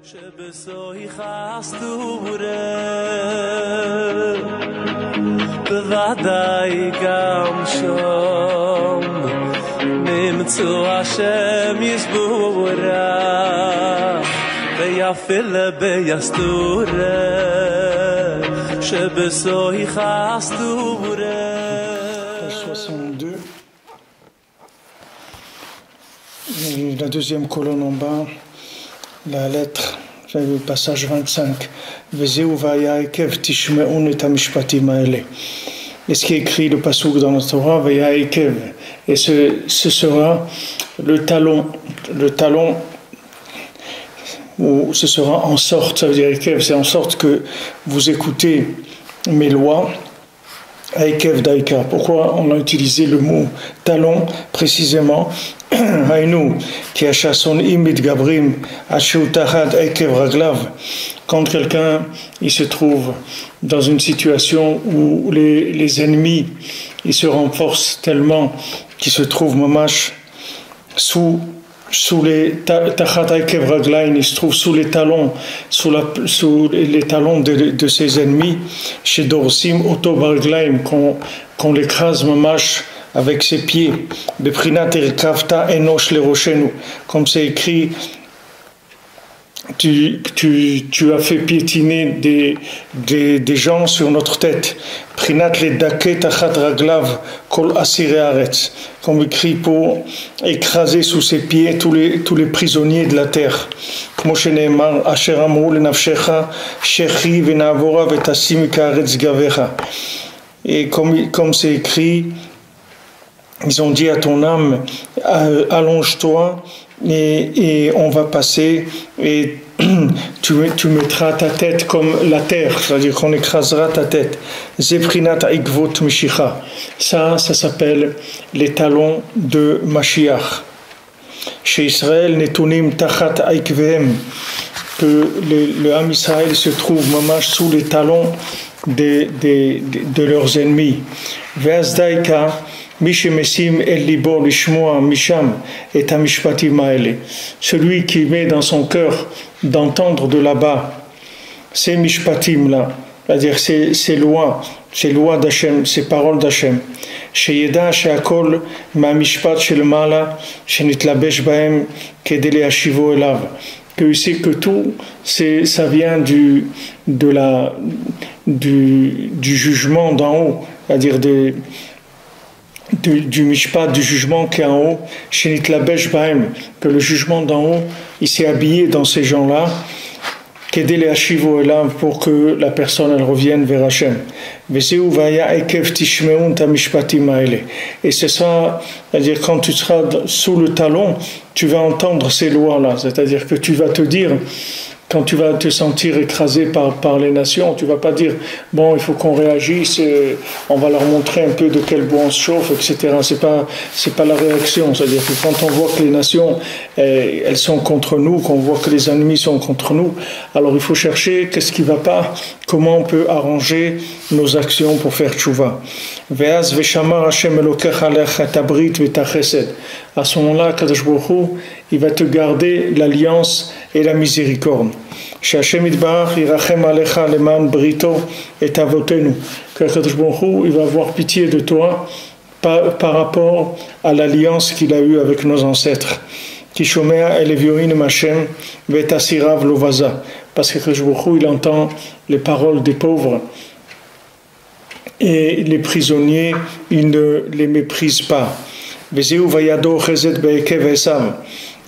שבסוי חסטורה בוודאי גם שם נמצאו השם יסבורה ויפל ביסתורה שבסוי חסטורה. 62, la deuxième colonne en bas, la lettre, le passage 25. Vezeu vaya ekev tishme'un et hamishpatim haele. Et ce qui est écrit le passouk dans la Torah, vaya ekev. Et ce sera le talon, ou ce sera en sorte, ça veut dire ekev, c'est en sorte que vous écoutez mes lois. Aïkev Daïka. Pourquoi on a utilisé le mot talon précisément? Haïnou, qui a chasson imid gabrim, achoutahad Aïkev Raglav. Quand quelqu'un il se trouve dans une situation où les ennemis ils se renforcent tellement qu'ils se trouvent mamash sous les tachat Aïkev Raglain, il se trouve sous les talons, sous les talons de ses ennemis, chez Dorsim Oto Barglaim, qu'on l'écrase mamash avec ses pieds, Beprinat Erkavta Enosh le Rochenu, comme c'est écrit, tu as fait piétiner des gens sur notre tête. Prinat le Dake Tachat Raglav Kol Asire Aretz, comme écrit pour écraser sous ses pieds tous les prisonniers de la terre. Moshe Neemar Asher Amru Lenafshecha Shechi Venavora Vetasim Kaaretz Gavecha. Et comme c'est écrit, ils ont dit à ton âme, allonge-toi et on va passer et tu mettras ta tête comme la terre, c'est-à-dire qu'on écrasera ta tête. Zeprinat Aikvot Mishicha. Ça s'appelle les talons de Mashiach. Chez Israël, Netunim Tachat Aikvehem, que le Ham Israël se trouve mamash sous les talons de leurs ennemis. Ve'azdaika Mishemesim el libo lishmoa misham et amishpatim haele. Celui qui met dans son cœur d'entendre de là-bas ces mishpatim là, c'est-à-dire ces lois d'Hachem, ces paroles d'Hachem. Sheyeda she'akol ma'mishpat shel mala shenitlabesh bahem kedei le'ashivo elav. Que c'est que tout, ça vient du jugement d'en haut, c'est-à-dire du mishpat, du jugement qui est en haut, shenitlabesh bahem, que le jugement d'en haut, il s'est habillé dans ces gens-là, kedei le'ashivo elav, pour que la personne elle revienne vers Hachem. Vezeu vaya ekev tishmeun tamishpatim haele. Et c'est ça, c'est-à-dire quand tu seras sous le talon, tu vas entendre ces lois-là, c'est-à-dire que tu vas te dire, quand tu vas te sentir écrasé par les nations, tu ne vas pas dire, bon, il faut qu'on réagisse, on va leur montrer un peu de quel bois on se chauffe, etc. C'est pas la réaction, c'est-à-dire que quand on voit que les nations, elles sont contre nous, qu'on voit que les ennemis sont contre nous, alors il faut chercher qu'est-ce qui ne va pas, comment on peut arranger nos actions pour faire tchouva. Ve'az ve'shamar Hashem elokecha alecha tabrit v'tachesed. À ce moment-là, Kadosh Baruch Hu, il va te garder l'alliance et la miséricorde. Chez Hashem Yitbarach yirachem alecha leman brito et avotenu. Que Kadosh Baruch Hu, il va avoir pitié de toi par rapport à l'alliance qu'il a eue avec nos ancêtres. Kishomea elevioin Hashem ve'tasirav lovaza. Parce que Kadosh Baruch Hu, il entend les paroles des pauvres. Et les prisonniers, ils ne les méprisent pas. Et c'est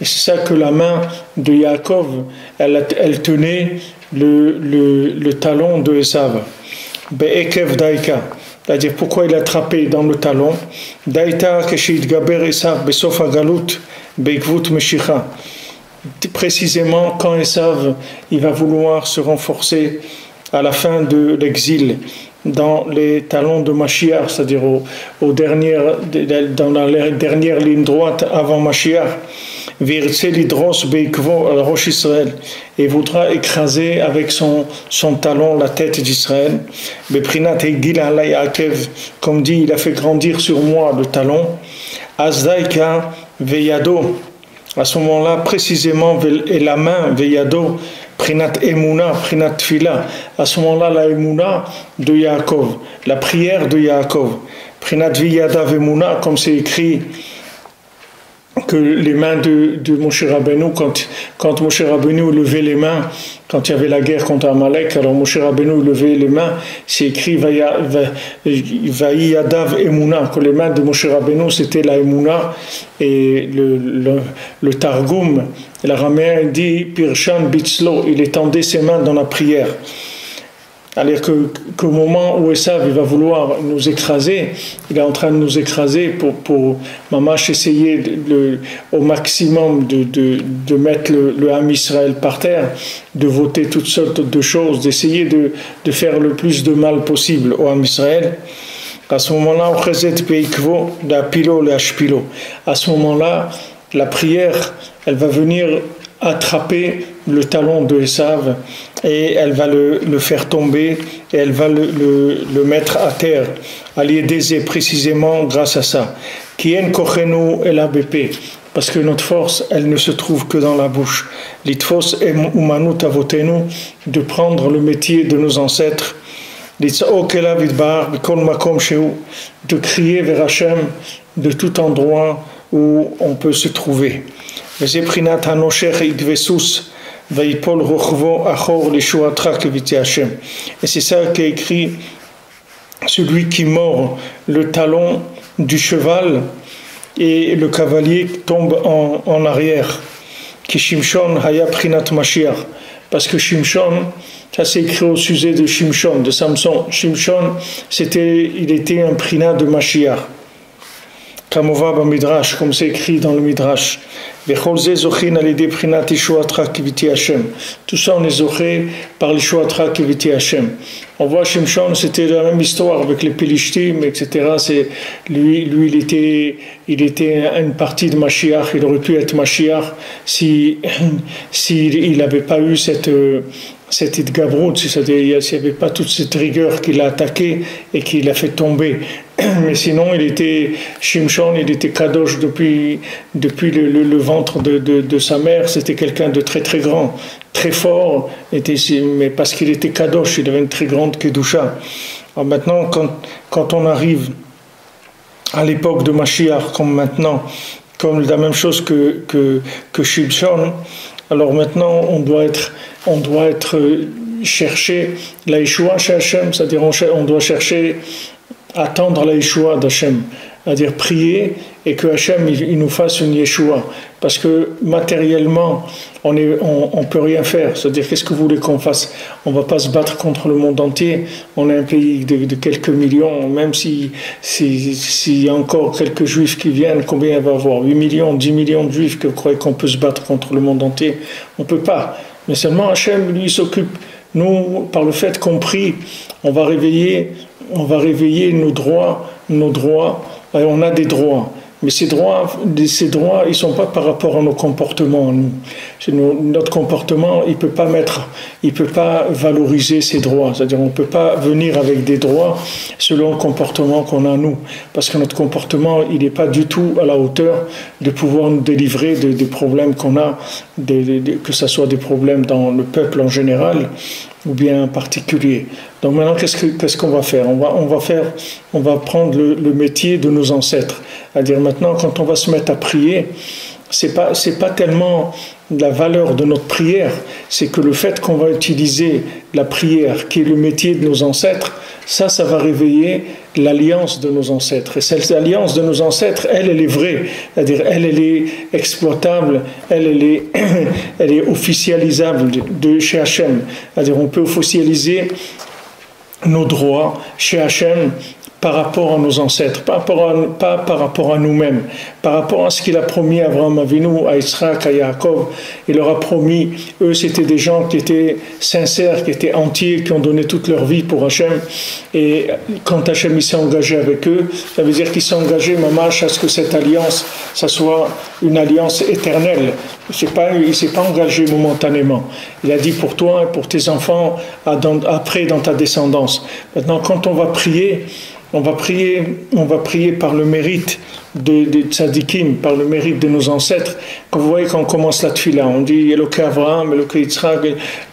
ça que la main de Yaakov, elle tenait le talon de Esav. Be'ekev daika. C'est-à-dire pourquoi il a attrapé dans le talon. Daita keshit gaber Esav besof hagalut be'ikvut meshicha. Précisément quand Esav il va vouloir se renforcer à la fin de l'exil, dans les talons de Mashiach, c'est-à-dire dans la dernière ligne droite avant Mashiach, et voudra écraser avec son talon la tête d'Israël. Comme dit, il a fait grandir sur moi le talon. Azdaika veyado. À ce moment-là, précisément, et la main, veyado, Prinat Emuna, Prinat Tfila. À ce moment-là, la Emuna de Yaakov, la prière de Yaakov. Prinat Viyadav Emuna, comme c'est écrit que les mains de Moshe Rabbeinu, quand Moshe Rabbeinu levait les mains, quand il y avait la guerre contre Amalek, alors Moshe Rabbeinu levait les mains, c'est écrit Vayadav Emuna, que les mains de Moshe Rabbeinu c'était la Emuna, et le Targum, l'araméen dit Pirshan Bitzlo, il étendait ses mains dans la prière. Alors qu'au moment où Esav il va vouloir nous écraser, il est en train de nous écraser pour Mamash essayer au maximum de mettre le Ham Israël par terre, de voter toutes sortes de choses, d'essayer de faire le plus de mal possible au Ham Israël. À ce moment-là, à ce moment-là, la prière, elle va venir attraper le talon de Esav et elle va le faire tomber et elle va le mettre à terre. Aliédésé précisément grâce à ça. Kien kochenu el abp, parce que notre force, elle ne se trouve que dans la bouche. Litfos umanut avotenu, de prendre le métier de nos ancêtres. Litza'ok elav idbar b'kol makom shehu, de crier vers Hachem de tout endroit où on peut se trouver. Et c'est ça qui est écrit, celui qui mord le talon du cheval et le cavalier tombe en arrière. Qui Shimshon haya prinat Mashiach, parce que Shimshon, ça c'est écrit au sujet de Shimshon, de Samson. Shimshon, il était un prinat de Mashiach. Comme c'est écrit dans le Midrash. Tout ça on est zoché par l'Ishuatra Kiviti Hashem. On voit Shimshon, c'était la même histoire avec les Pelishtim, etc. Lui il était une partie de Mashiach, il aurait pu être Mashiach s'il n'avait pas eu cette idgabrut, c'est-à-dire il n'y avait pas toute cette rigueur qui l'a attaqué et qui l'a fait tomber. Mais sinon, il était Shimshon, il était kadosh depuis le ventre de sa mère. C'était quelqu'un de très très grand, très fort, mais parce qu'il était kadosh, il avait une très grande kedusha. Alors maintenant, quand on arrive à l'époque de Mashiach, comme maintenant, comme la même chose que Shimshon, alors maintenant on doit être chercher la Yeshua chez Hachem, c'est-à-dire on doit chercher attendre la Yeshua d'Hachem, c'est-à-dire prier et que Hachem il nous fasse une Yeshua, parce que matériellement on peut rien faire, c'est-à-dire qu'est-ce que vous voulez qu'on fasse? On va pas se battre contre le monde entier, on est un pays de quelques millions, même s'il y a encore quelques juifs qui viennent, combien il va y avoir? 8 millions, 10 millions de juifs, que vous croyez qu'on peut se battre contre le monde entier? On peut pas, mais seulement Hachem lui s'occupe. Nous, par le fait qu'on prie, on va réveiller nos droits, on a des droits. Mais ces droits, ils ne sont pas par rapport à nos comportements. Notre comportement, il peut pas valoriser ces droits. C'est-à-dire, on ne peut pas venir avec des droits selon le comportement qu'on a nous. Parce que notre comportement, il n'est pas du tout à la hauteur de pouvoir nous délivrer des problèmes qu'on a, que ce soit des problèmes dans le peuple en général, ou bien en particulier. Donc maintenant, qu'est-ce qu'on va faire? On va prendre le métier de nos ancêtres. C'est-à-dire maintenant, quand on va se mettre à prier, c'est pas tellement la valeur de notre prière, c'est que le fait qu'on va utiliser la prière, qui est le métier de nos ancêtres, ça va réveiller l'alliance de nos ancêtres. Et cette alliance de nos ancêtres, elle est vraie. C'est-à-dire, elle est exploitable, elle est officialisable de chez Hachem. C'est-à-dire, on peut officialiser nos droits chez Hachem par rapport à nos ancêtres, pas par rapport à nous-mêmes, par rapport à ce qu'il a promis à Abraham Avinu, à Yitzhak, à Yaakov. Il leur a promis, eux c'était des gens qui étaient sincères, qui étaient entiers, qui ont donné toute leur vie pour Hachem. Et quand Hachem s'est engagé avec eux, ça veut dire qu'il s'est engagé, mamash, à ce que cette alliance, ça soit une alliance éternelle. Il ne s'est pas engagé momentanément. Il a dit pour toi et pour tes enfants, après dans ta descendance. Maintenant, quand on va prier, on va prier par le mérite des tzadikim, par le mérite de nos ancêtres. Quand vous voyez quand on commence la tfila, on dit Eloké Avraham, Eloké Yitzhak,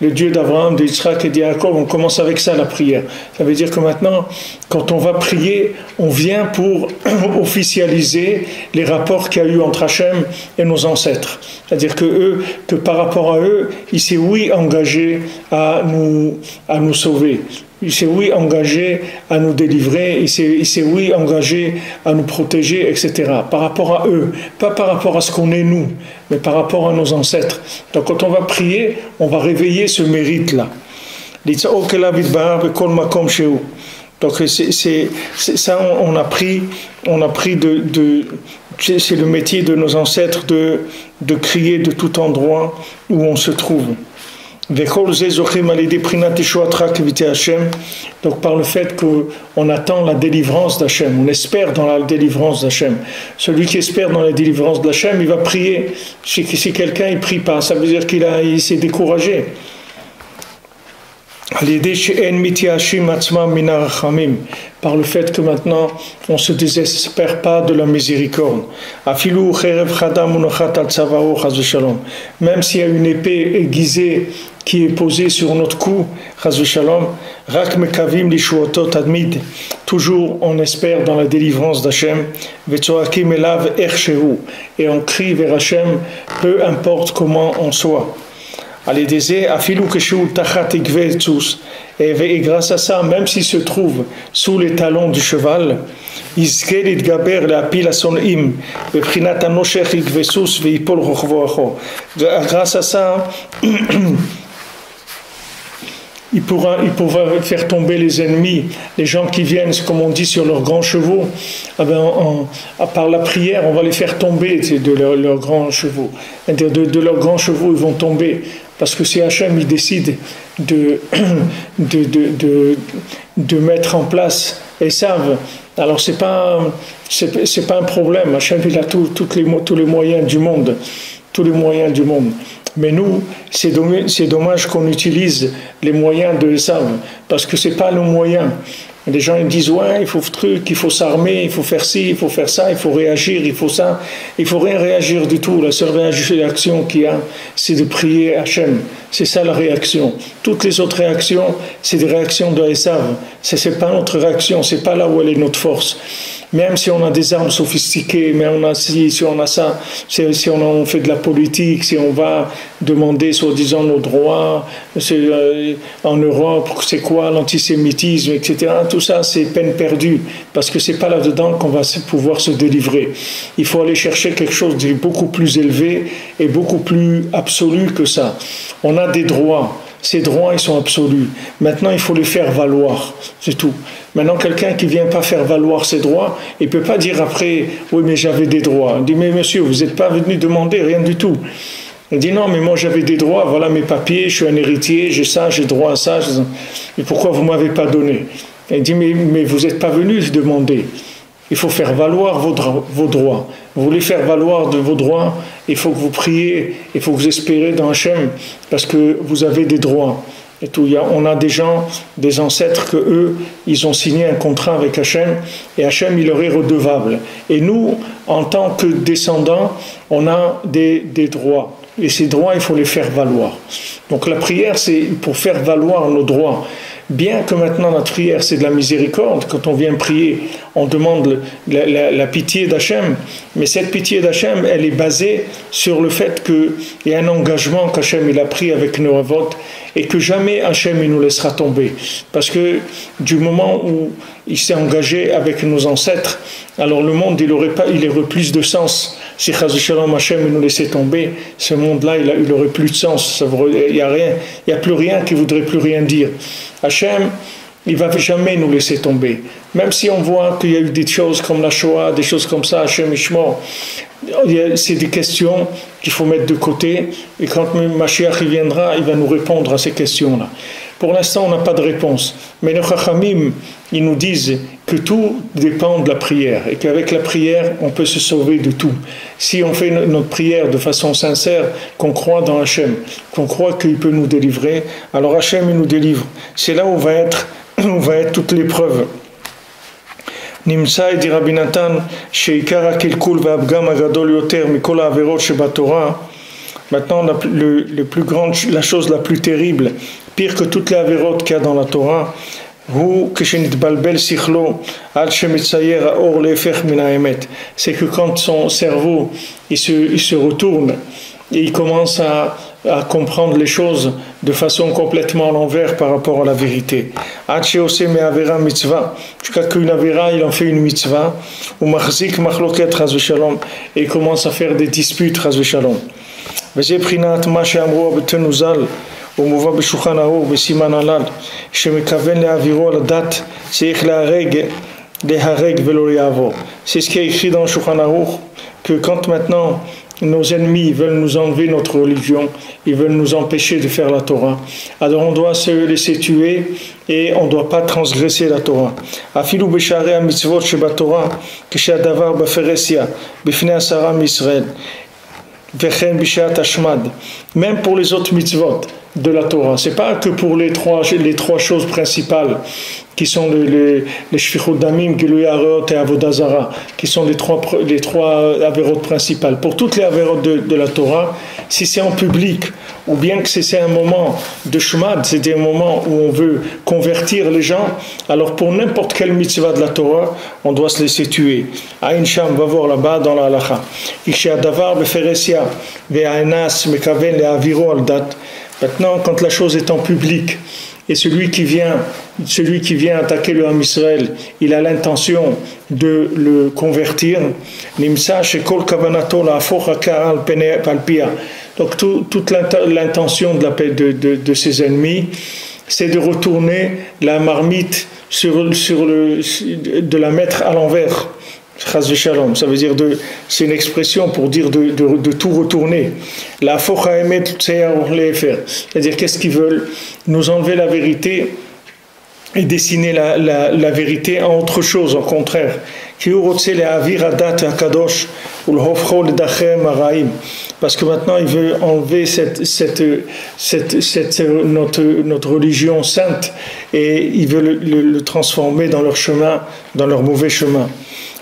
le Dieu d'Avraham, de Yitzhak et de Yaakov, on commence avec ça la prière. Ça veut dire que maintenant, quand on va prier, on vient pour officialiser les rapports qu'il y a eu entre Hachem et nos ancêtres. C'est-à-dire que par rapport à eux, il s'est engagé à nous sauver. Il s'est engagé à nous délivrer, il s'est engagé à nous protéger, etc. Par rapport à eux, pas par rapport à ce qu'on est nous, mais par rapport à nos ancêtres. Donc quand on va prier, on va réveiller ce mérite-là. Donc c'est ça, on a pris c'est le métier de nos ancêtres de crier de tout endroit où on se trouve. Donc par le fait qu'on attend la délivrance d'Hachem, on espère dans la délivrance d'Hachem. Celui qui espère dans la délivrance d'Hachem, il va prier. Si quelqu'un ne prie pas, ça veut dire qu'il s'est découragé. Par le fait que maintenant on ne se désespère pas de la miséricorde. Même s'il y a une épée aiguisée qui est posée sur notre cou, toujours on espère dans la délivrance d'Hachem, et on crie vers Hachem, peu importe comment on soit. Et grâce à ça, même s'il se trouve sous les talons du cheval, grâce à ça, il pourra faire tomber les ennemis, les gens qui viennent, comme on dit, sur leurs grands chevaux. Par la prière, on va les faire tomber de leurs grands chevaux. De leurs grands chevaux, ils vont tomber. Parce que si Hachem il décide de mettre en place Esav, alors c'est pas un problème. Hachem il a tous les moyens du monde, tous les moyens du monde. Mais nous, c'est dommage qu'on utilise les moyens de Esav, parce que c'est pas le moyen. Les gens ils disent ouais, il faut s'armer, il faut faire ci, il faut faire ça, il faut réagir, il faut ça. Il faut rien réagir du tout. La seule réaction qu'il y a, c'est de prier Hachem. C'est ça la réaction. Toutes les autres réactions, c'est des réactions de Esav. C'est pas notre réaction, c'est pas là où elle est notre force. Même si on a des armes sophistiquées, mais si on a ça, si on fait de la politique, si on va demander soi-disant nos droits, en Europe, c'est quoi l'antisémitisme, etc. Tout ça, c'est peine perdue, parce que c'est pas là-dedans qu'on va pouvoir se délivrer. Il faut aller chercher quelque chose de beaucoup plus élevé et beaucoup plus absolu que ça. On a des droits. Ces droits, ils sont absolus. Maintenant, il faut les faire valoir. C'est tout. Maintenant, quelqu'un qui ne vient pas faire valoir ses droits, il ne peut pas dire après, oui, mais j'avais des droits. Il dit, mais monsieur, vous n'êtes pas venu demander rien du tout. Il dit, non, mais moi j'avais des droits, voilà mes papiers, je suis un héritier, j'ai ça, j'ai droit à ça. Et pourquoi vous ne m'avez pas donné? Il dit, mais vous n'êtes pas venu demander. Il faut faire valoir vos droits. Vous voulez faire valoir de vos droits, il faut que vous priez, il faut que vous espérez dans Hachem, parce que vous avez des droits. Et tout. On a des gens, des ancêtres que eux, ils ont signé un contrat avec Hachem, et Hachem, il leur est redevable. Et nous, en tant que descendants, on a des droits. Et ces droits, il faut les faire valoir. Donc la prière, c'est pour faire valoir nos droits. Bien que maintenant notre prière c'est de la miséricorde, quand on vient prier, on demande la pitié d'Hachem, mais cette pitié d'Hachem, elle est basée sur le fait qu'il y a un engagement qu'Hachem il a pris avec nos avot et que jamais Hachem il nous laissera tomber. Parce que du moment où il s'est engagé avec nos ancêtres, alors le monde il aurait plus de sens. Si Chas v'Shalom Hachem il nous laissait tomber, ce monde-là il aurait plus de sens. Il y a plus rien qui voudrait plus rien dire. Hachem, il ne va jamais nous laisser tomber. Même si on voit qu'il y a eu des choses comme la Shoah, des choses comme ça, Hachem Ishmor, c'est des questions qu'il faut mettre de côté. Et quand Mashiach il viendra, il va nous répondre à ces questions-là. Pour l'instant, on n'a pas de réponse. Mais nos Chachamim, ils nous disent que tout dépend de la prière. Et qu'avec la prière, on peut se sauver de tout. Si on fait notre prière de façon sincère, qu'on croit dans Hachem, qu'on croit qu'il peut nous délivrer, alors Hachem, il nous délivre. C'est là où va être toute l'épreuve. נמצא, dit Rabbi Nathan, שעיקר הקלקול והפגם הגדול יותר מכל העבירות שבתורה. Maintenant, la chose la plus terrible, pire que toutes les avérotes qu'il y a dans la Torah, c'est que quand son cerveau il se retourne et il commence à comprendre les choses de façon complètement à l'envers par rapport à la vérité. Jusqu'à qu'une avéra, il en fait une mitzvah, et il commence à faire des disputes. וזה בחינת מה שאמרו הבטנו ז"ל ומובא בשולחן ערוך בסימן הלל שמכוון להעבירו על הדת צריך להרג ולא יעבור. C'est ce qui est écrit dans le Shulchan Aruch, que quand maintenant nos ennemis veulent nous enlever notre religion, ils veulent nous empêcher de faire la Torah, alors on doit se laisser tuer et on ne doit pas transgresser la Torah. אפילו בשערי המצוות שבתורה כשהדבר בפרהסיה בפני 10 מישראל même pour les autres mitzvot de la Torah, c'est pas que pour les trois choses principales qui sont les shfichut damim, gilui arayot et avodah zara, qui sont les trois avérotes principales. Pour toutes les avérotes de la Torah, si c'est en public ou bien que c'est un moment de shmad, c'est un moment où on veut convertir les gens, alors pour n'importe quelle mitzvah de la Torah, on doit se laisser tuer. Aïn Sham va voir là-bas dans la halacha. Davar beferesia ve'ainas mekaven le'aviro al dat. Maintenant, quand la chose est en public et celui qui vient attaquer le Ham Israël, il a l'intention de le convertir. Donc toute l'intention de ses ennemis, c'est de retourner la marmite de la mettre à l'envers. Ça veut dire c'est une expression pour dire de tout retourner. La c'est-à-dire qu'est-ce qu'ils veulent? Nous enlever la vérité et dessiner la vérité en autre chose, au contraire. Parce que maintenant il veut enlever notre religion sainte et il veut le transformer dans leur chemin, dans leur mauvais chemin.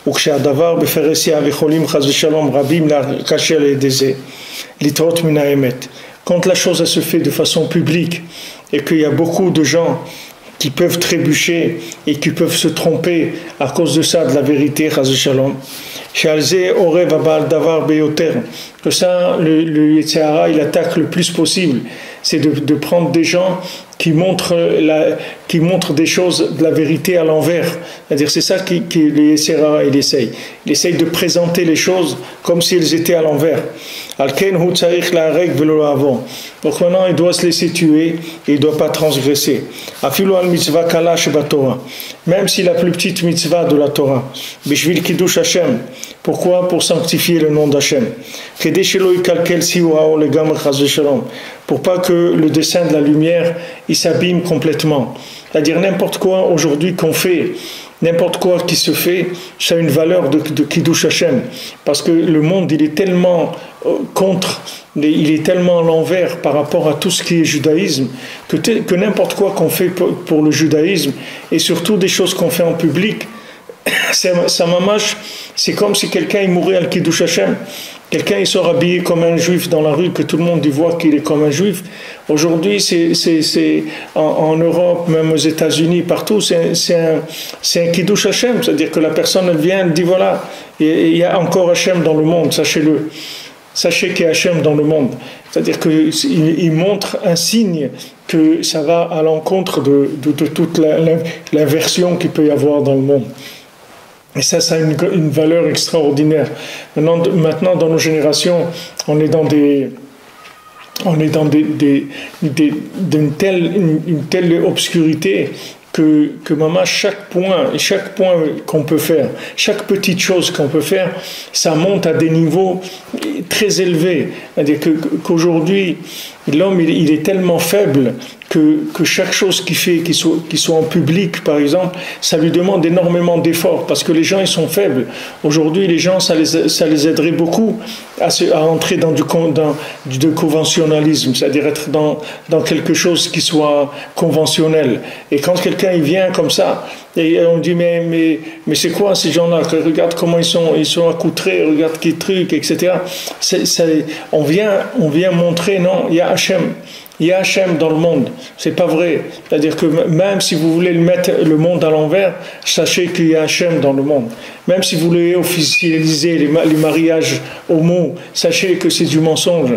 וכשהדבר בפרהסיה ויכולים חס ושלום רבים לקשר לידי זה, לטעות מן האמת. Quand la chose se fait de façon publique et qu'il y a beaucoup de gens qui peuvent trébucher et qui peuvent se tromper à cause de ça, de la vérité, חס ושלום, שעל זה אורב הבעל דבר ביותר, que ça, le Yetzer Hara, il attaque le plus possible, c'est de prendre des gens qui montrent des choses de la vérité à l'envers. C'est-à-dire c'est ça que le Yetzer Hara il essaye. Il essaye de présenter les choses comme si elles étaient à l'envers. Donc maintenant il doit se laisser tuer et il ne doit pas transgresser. Même si la plus petite mitzvah de la Torah, Bishvil Kiddush Hashem. Pourquoi? Pour sanctifier le nom d'Hachem. Pour pas que le dessin de la lumière il s'abîme complètement. C'est-à-dire n'importe quoi aujourd'hui qu'on fait, n'importe quoi qui se fait, ça a une valeur de Kiddush Hashem. Parce que le monde il est tellement il est tellement à l'envers par rapport à tout ce qui est judaïsme que n'importe quoi qu'on fait pour le judaïsme et surtout des choses qu'on fait en public, ça mamache, c'est comme si quelqu'un il mourait al Kiddush Hashem. Quelqu'un il sort habillé comme un juif dans la rue, que tout le monde y voit qu'il est comme un juif. Aujourd'hui, c'est en Europe, même aux États-Unis, partout, c'est un Kiddush Hashem, c'est-à-dire que la personne elle vient, elle dit voilà, il y a encore Hashem dans le monde, sachez-le. Sachez qu'il y a Hashem dans le monde. C'est-à-dire qu'il montre un signe que ça va à l'encontre de toute l'inversion qu'il peut y avoir dans le monde. Et ça a une valeur extraordinaire. Maintenant, dans nos générations, on est dans d'une telle obscurité que maman, chaque point qu'on peut faire, chaque petite chose qu'on peut faire, ça monte à des niveaux très élevés. C'est-à-dire qu'aujourd'hui, l'homme, il est tellement faible que chaque chose qu'il fait, qu'il soit en public, par exemple, ça lui demande énormément d'efforts, parce que les gens, ils sont faibles. Aujourd'hui, les gens, ça les aiderait beaucoup à entrer dans du conventionnalisme, c'est-à-dire être dans quelque chose qui soit conventionnel. Et quand quelqu'un il vient comme ça, et on dit mais c'est quoi ces gens-là? Regarde comment ils sont accoutrés, regarde quel truc, etc. On vient montrer, non, il y a Hachem. Il y a Hachem dans le monde, c'est pas vrai. C'est-à-dire que même si vous voulez mettre le monde à l'envers, sachez qu'il y a Hachem dans le monde. Même si vous voulez officialiser les mariages homo, sachez que c'est du mensonge.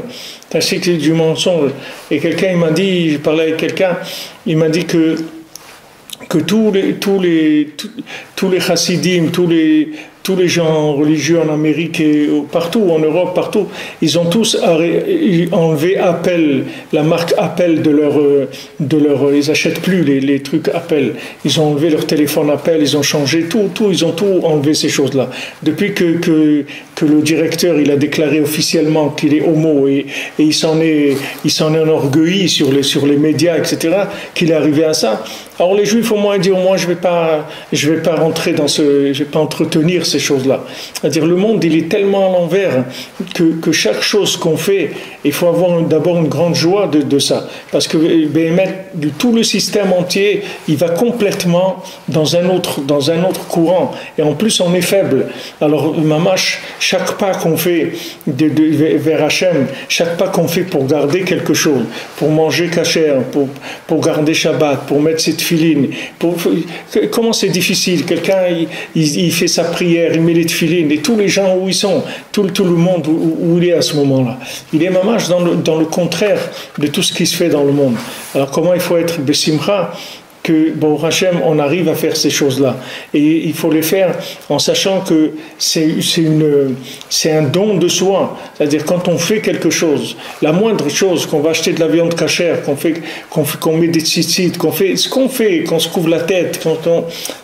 Sachez que c'est du mensonge. Et quelqu'un, il m'a dit, je parlais avec quelqu'un, il m'a dit que tous les chassidim, tous les gens religieux en Amérique et partout, en Europe, partout, ils ont tous enlevé Apple, la marque Apple de leur ils achètent plus les trucs Apple. Ils ont enlevé leur téléphone Apple, ils ont changé ils ont tout enlevé ces choses-là. Depuis que le directeur, il a déclaré officiellement qu'il est homo et il s'en est enorgueilli sur les médias, etc., qu'il est arrivé à ça. Alors les Juifs, au moins, disent, moi, je vais pas rentrer je vais pas entretenir ces choses-là. C'est-à-dire, le monde, il est tellement à l'envers que chaque chose qu'on fait, il faut avoir d'abord une grande joie de ça. Parce que tout le système entier, il va complètement dans un autre courant. Et en plus, on est faible. Alors, mamash, chaque pas qu'on fait vers Hachem, chaque pas qu'on fait pour garder quelque chose, pour manger kasher, pour garder Shabbat, pour mettre ses tefilines, comment c'est difficile. Quelqu'un, il fait sa prière, il met les tefilines, et tous les gens où ils sont, tout le monde où il est à ce moment-là. Il est mamash dans le contraire de tout ce qui se fait dans le monde. Alors comment il faut être besimcha que, bon, Hachem, on arrive à faire ces choses-là. Et il faut les faire en sachant que c'est un don de soi. C'est-à-dire, quand on fait quelque chose, la moindre chose, qu'on va acheter de la viande cachère, qu'on met des tzitzit, qu'on fait ce qu'on fait, qu'on se couvre la tête,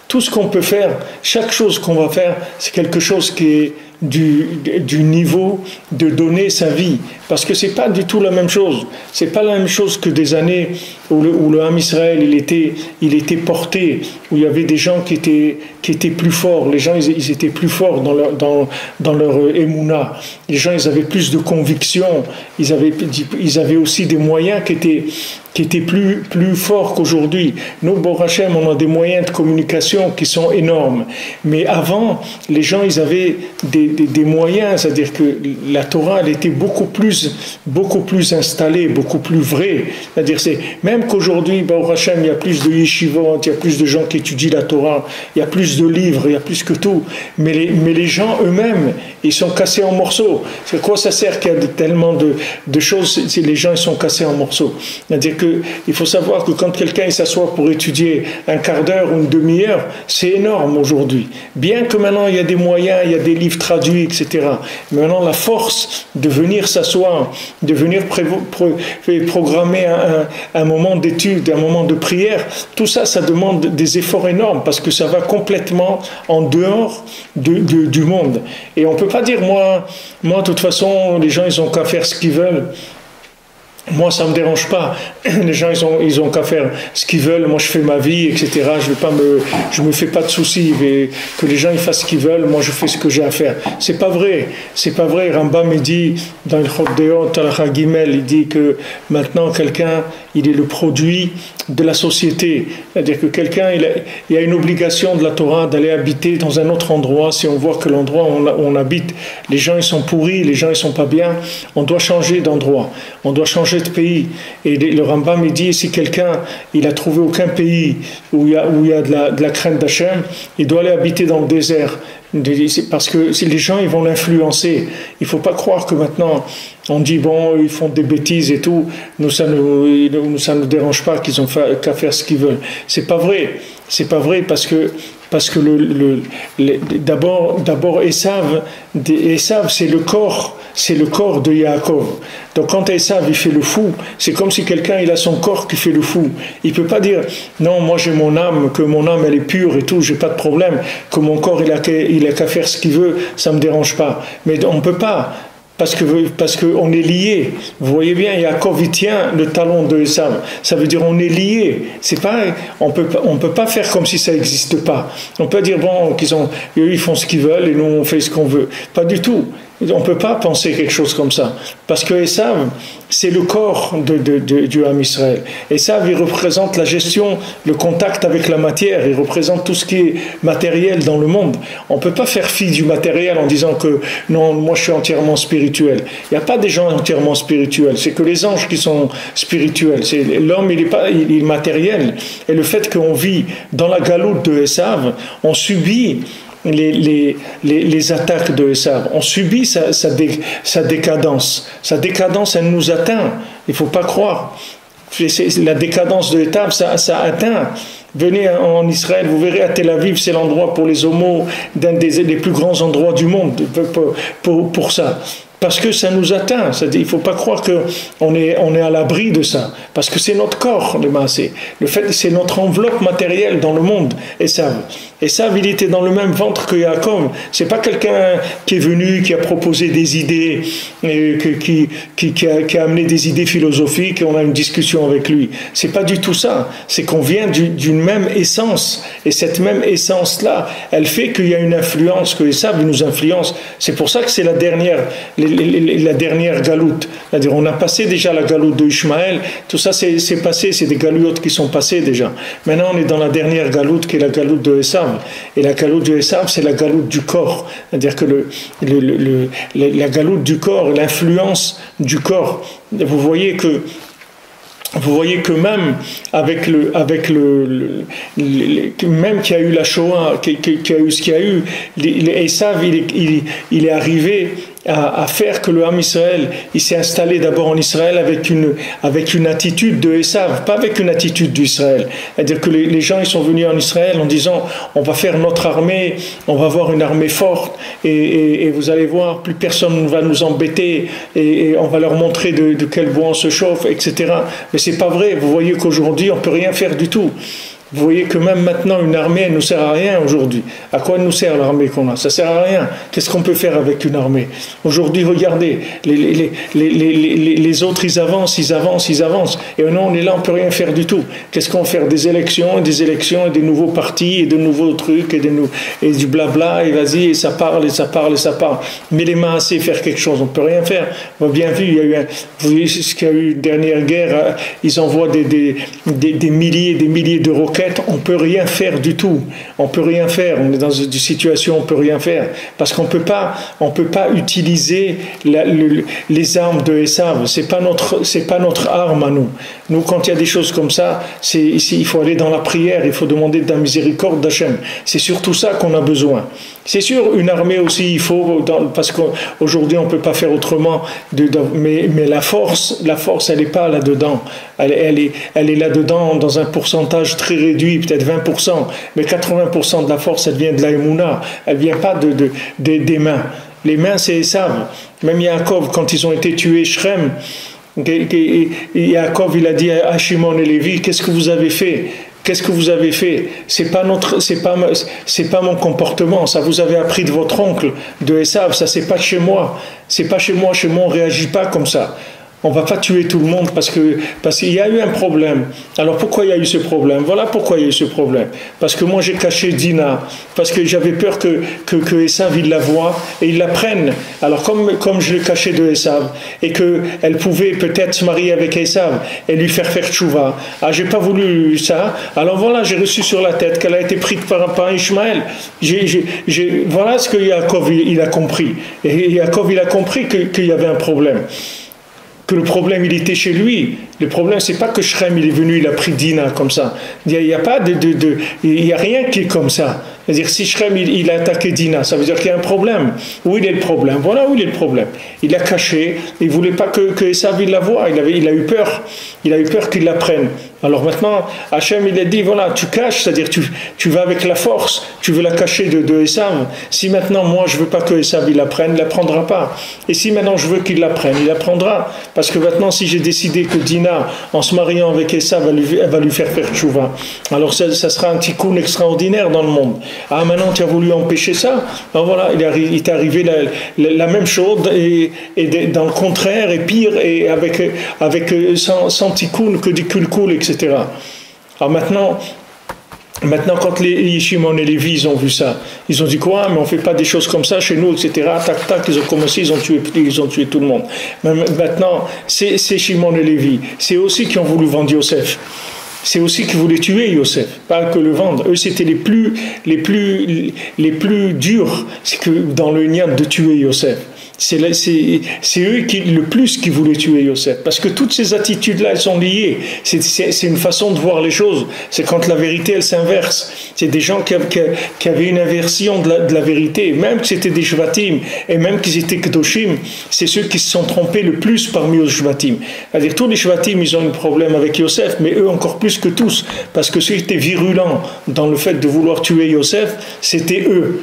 tout ce qu'on peut faire, chaque chose qu'on va faire, c'est quelque chose qui est du niveau de donner sa vie, parce que c'est pas du tout la même chose. C'est pas la même chose que des années où le Ham Israël il était porté, où il y avait des gens qui étaient plus forts. Les gens ils étaient plus forts dans leur émouna. Les gens ils avaient plus de conviction. Ils avaient aussi des moyens qui étaient plus forts qu'aujourd'hui. Nous, Baruch Hashem, on a des moyens de communication qui sont énormes. Mais avant, les gens, ils avaient des moyens, c'est-à-dire que la Torah, elle était beaucoup plus installée, beaucoup plus vraie. C'est-à-dire, même qu'aujourd'hui, Baruch Hashem, il y a plus de yeshivot, il y a plus de gens qui étudient la Torah, il y a plus de livres, il y a plus que tout. Mais les gens eux-mêmes, ils sont cassés en morceaux. C'est quoi ça sert qu'il y a tellement de choses, les gens, ils sont cassés en morceaux. C'est-à-dire il faut savoir que quand quelqu'un s'assoit pour étudier un quart d'heure ou une demi-heure, c'est énorme aujourd'hui. Bien que maintenant il y a des moyens, il y a des livres traduits, etc. Mais maintenant la force de venir s'asseoir, de venir programmer un moment d'étude, un moment de prière, tout ça, ça demande des efforts énormes parce que ça va complètement en dehors du monde. Et on ne peut pas dire, moi, de toute façon, les gens, ils ont qu'à faire ce qu'ils veulent. Moi, ça me dérange pas. Les gens, ils ont qu'à faire ce qu'ils veulent. Moi, je fais ma vie, etc. Je me fais pas de soucis. Que les gens ils fassent ce qu'ils veulent. Moi, je fais ce que j'ai à faire. C'est pas vrai. C'est pas vrai. Rambam il dit dans le Chod Deot, Talacha Gimel, il dit que maintenant quelqu'un, il est le produit de la société. C'est-à-dire que quelqu'un, il a une obligation de la Torah d'aller habiter dans un autre endroit. Si on voit que l'endroit où on habite, les gens ils sont pourris, les gens ils sont pas bien, on doit changer d'endroit. On doit changer de pays. Et le Rambam il dit, si quelqu'un il a trouvé aucun pays où il y a de la crainte d'Hachem, il doit aller habiter dans le désert. Parce que les gens ils vont l'influencer. Il ne faut pas croire que maintenant on dit bon, ils font des bêtises et tout, ça nous dérange pas qu'ils ont qu'à faire ce qu'ils veulent. C'est pas vrai parce que d'abord Esav c'est le corps de Yaakov. Donc quand Esav il fait le fou, c'est comme si quelqu'un il a son corps qui fait le fou. Il peut pas dire non, moi j'ai mon âme, que mon âme elle est pure et tout, j'ai pas de problème, que mon corps il a qu'à faire ce qu'il veut, ça me dérange pas. Mais on peut pas. parce qu'on est lié. Vous voyez bien, Yaakov il tient le talon de Esav. Ça veut dire on est lié. C'est pas, on peut pas faire comme si ça n'existe pas. On peut dire bon, eux ils font ce qu'ils veulent et nous on fait ce qu'on veut. Pas du tout. On ne peut pas penser quelque chose comme ça. Parce que Esav, c'est le corps du Ham Israël. Esav, il représente la gestion, le contact avec la matière. Il représente tout ce qui est matériel dans le monde. On ne peut pas faire fi du matériel en disant que non, moi je suis entièrement spirituel. Il n'y a pas des gens entièrement spirituels. C'est que les anges qui sont spirituels. L'homme, il est matériel. Et le fait qu'on vit dans la galoute de Esav, on subit les attaques de Esav. On subit sa décadence. Sa décadence, elle nous atteint. Il ne faut pas croire. La décadence de Esav, ça atteint. Venez en Israël, vous verrez à Tel Aviv, c'est l'endroit pour les homos, d'un des plus grands endroits du monde pour ça. Parce que ça nous atteint. Il ne faut pas croire qu'on est à l'abri de ça. Parce que c'est notre corps, le maasé. Le fait, c'est notre enveloppe matérielle dans le monde. Esav, il était dans le même ventre que Yaakov. C'est pas quelqu'un qui est venu, qui a proposé des idées, qui a amené des idées philosophiques et on a une discussion avec lui. C'est pas du tout ça. C'est qu'on vient d'une même essence. Et cette même essence-là, elle fait qu'il y a une influence, que Esav nous influence. C'est pour ça que c'est la dernière galoute. C'est-à-dire, on a passé déjà la galoute de Ishmaël. Tout ça, c'est passé. C'est des galoutes qui sont passées déjà. Maintenant, on est dans la dernière galoute qui est la galoute de Esav. Et la galoute de Esav, c'est la galoute du corps. C'est-à-dire que la galoute du corps, l'influence du corps. Vous voyez que même même qu'il y a eu la Shoah, qu'il y a eu ce qu'il y a eu, Esav, il est arrivé à faire que le Ham Israël, il s'est installé d'abord en Israël avec une attitude de Esav, pas avec une attitude d'Israël. C'est-à-dire que les gens, ils sont venus en Israël en disant, on va faire notre armée, on va avoir une armée forte, et vous allez voir, plus personne ne va nous embêter, et on va leur montrer de quel bois on se chauffe, etc. Mais c'est pas vrai. Vous voyez qu'aujourd'hui, on peut rien faire du tout. Vous voyez que même maintenant, une armée, elle ne nous sert à rien aujourd'hui. À quoi nous sert l'armée qu'on a? Ça sert à rien. Qu'est-ce qu'on peut faire avec une armée? Aujourd'hui, regardez, les autres, ils avancent. Et nous, on est là, on ne peut rien faire du tout. Qu'est-ce qu'on fait? Des élections, et des nouveaux partis, et de nouveaux trucs, et du blabla, et vas-y, et ça parle. Mais les mains assez faire quelque chose, on ne peut rien faire. On a bien vu, vous voyez ce qu'il y a eu dernière guerre, ils envoient des milliers et des milliers de roquettes. On ne peut rien faire du tout. On peut rien faire. On est dans une situation où on ne peut rien faire. Parce qu'on peut pas utiliser les armes de Esav. C'est pas notre arme à nous. Nous, quand il y a des choses comme ça, il faut aller dans la prière, il faut demander de la miséricorde d'Hachem. C'est surtout ça qu'on a besoin. C'est sûr, une armée aussi, il faut, parce qu'aujourd'hui, on ne peut pas faire autrement. Mais la force, elle n'est pas là-dedans. Elle est là-dedans dans un pourcentage très réduit, peut-être 20%. Mais 80% de la force, elle vient de la Emouna. Elle ne vient pas des mains. Les mains, c'est Esav. Même Yaakov, quand ils ont été tués, Shrem, Yaakov, il a dit à Shimon et Lévi, qu'est-ce que vous avez fait? Qu'est-ce que vous avez fait? C'est pas mon comportement. Ça vous avez appris de votre oncle, de Esav. Ça, c'est pas chez moi. C'est pas chez moi. Chez moi, on réagit pas comme ça. On ne va pas tuer tout le monde parce qu'il y a eu un problème. Alors pourquoi il y a eu ce problème? Voilà pourquoi il y a eu ce problème. Parce que moi j'ai caché Dina, parce que j'avais peur que Esav il la voie et il la prenne. Alors comme je l'ai caché de Esav et qu'elle pouvait peut-être se marier avec Esav et lui faire tchouva. Ah, j'ai pas voulu ça. Alors voilà, j'ai reçu sur la tête qu'elle a été prise par Ishmaël. Voilà ce que Yaakov il a compris. Et Yaakov il a compris qu'il y avait un problème. Que le problème il était chez lui. Le problème c'est pas que Shrem il est venu, il a pris Dina comme ça. Il y a pas il y a rien qui est comme ça. C'est-à-dire si Shrem il a attaqué Dina, ça veut dire qu'il y a un problème. Où il est le problème? Voilà où il est le problème. Il l'a caché, il voulait pas que Esav il la voie. Il a eu peur. Il a eu peur qu'il la prenne. Alors maintenant, Hachem il a dit voilà, tu caches, c'est-à-dire tu vas avec la force, tu veux la cacher de Esav. Si maintenant moi je veux pas que Esav il la prenne, il la prendra pas. Et si maintenant je veux qu'il la prenne, il la prendra. Parce que maintenant si j'ai décidé que Dina, en se mariant avec Esav, elle va lui faire tchouva, alors ça sera un tikkun extraordinaire dans le monde. Ah, maintenant tu as voulu empêcher ça. Alors voilà, il t'est arrivé la même chose et dans le contraire et pire et avec sans tikkun que du kulkul, etc. Alors maintenant, quand les Shimon et Lévi, ils ont vu ça, ils ont dit quoi? Mais on ne fait pas des choses comme ça chez nous, etc. Tac, tac, ils ont commencé, ils ont tué tout le monde. Mais maintenant, c'est Shimon et Lévi, c'est eux aussi qui ont voulu vendre Yosef. C'est aussi qui voulaient tuer Yosef, pas que le vendre. Eux, c'était les plus durs, c'est que dans le Nyan de tuer Yosef. C'est eux le plus qui voulaient tuer Yosef. Parce que toutes ces attitudes-là, elles sont liées. C'est une façon de voir les choses. C'est quand la vérité, elle s'inverse. C'est des gens qui avaient une inversion de la vérité. Même que c'était des Shvatim, et même qu'ils étaient Kedoshim, c'est ceux qui se sont trompés le plus parmi les Shvatim. C'est-à-dire, tous les Shvatim, ils ont un problème avec Yosef, mais eux encore plus que tous. Parce que ceux qui étaient virulents dans le fait de vouloir tuer Yosef, c'était eux.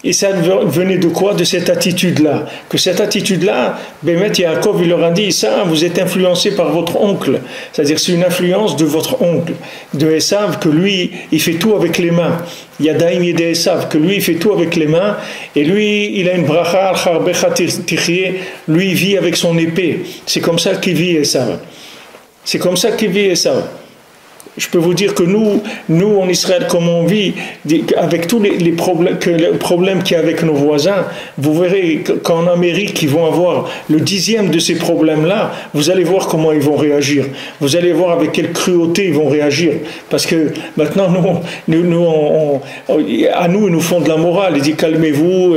Et ça venait de quoi? De cette attitude-là. Que cette attitude-là, Bémet Yaakov, il leur a dit, ça, vous êtes influencé par votre oncle. C'est-à-dire, c'est une influence de votre oncle, de Esav, que lui, il fait tout avec les mains. Yadaim Yede Esav, que lui, il fait tout avec les mains. Et lui, il a une bracha, al-charbecha tichye, lui, il vit avec son épée. C'est comme ça qu'il vit Esav. C'est comme ça qu'il vit Esav. Je peux vous dire que nous en Israël, comme on vit, avec tous les problèmes qu'il y a avec nos voisins, vous verrez qu'en Amérique, ils vont avoir le 10e de ces problèmes-là, vous allez voir comment ils vont réagir. Vous allez voir avec quelle cruauté ils vont réagir. Parce que maintenant, ils nous font de la morale. Ils disent calmez-vous,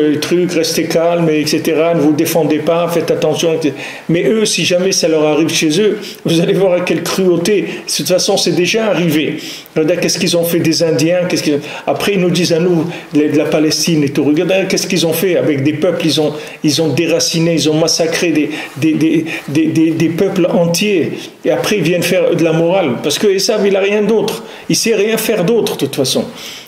restez calme, etc. Ne vous défendez pas, faites attention. Etc. Mais eux, si jamais ça leur arrive chez eux, vous allez voir avec quelle cruauté. De toute façon, c'est déjà arrivé. Regardez qu'est-ce qu'ils ont fait des Indiens, après ils nous disent à nous de la Palestine et tout. Regardez qu'est-ce qu'ils ont fait avec des peuples, ils ont déraciné, ils ont massacré des peuples entiers, et après ils viennent faire de la morale, parce que Esav il a rien d'autre, il sait rien faire d'autre de toute façon.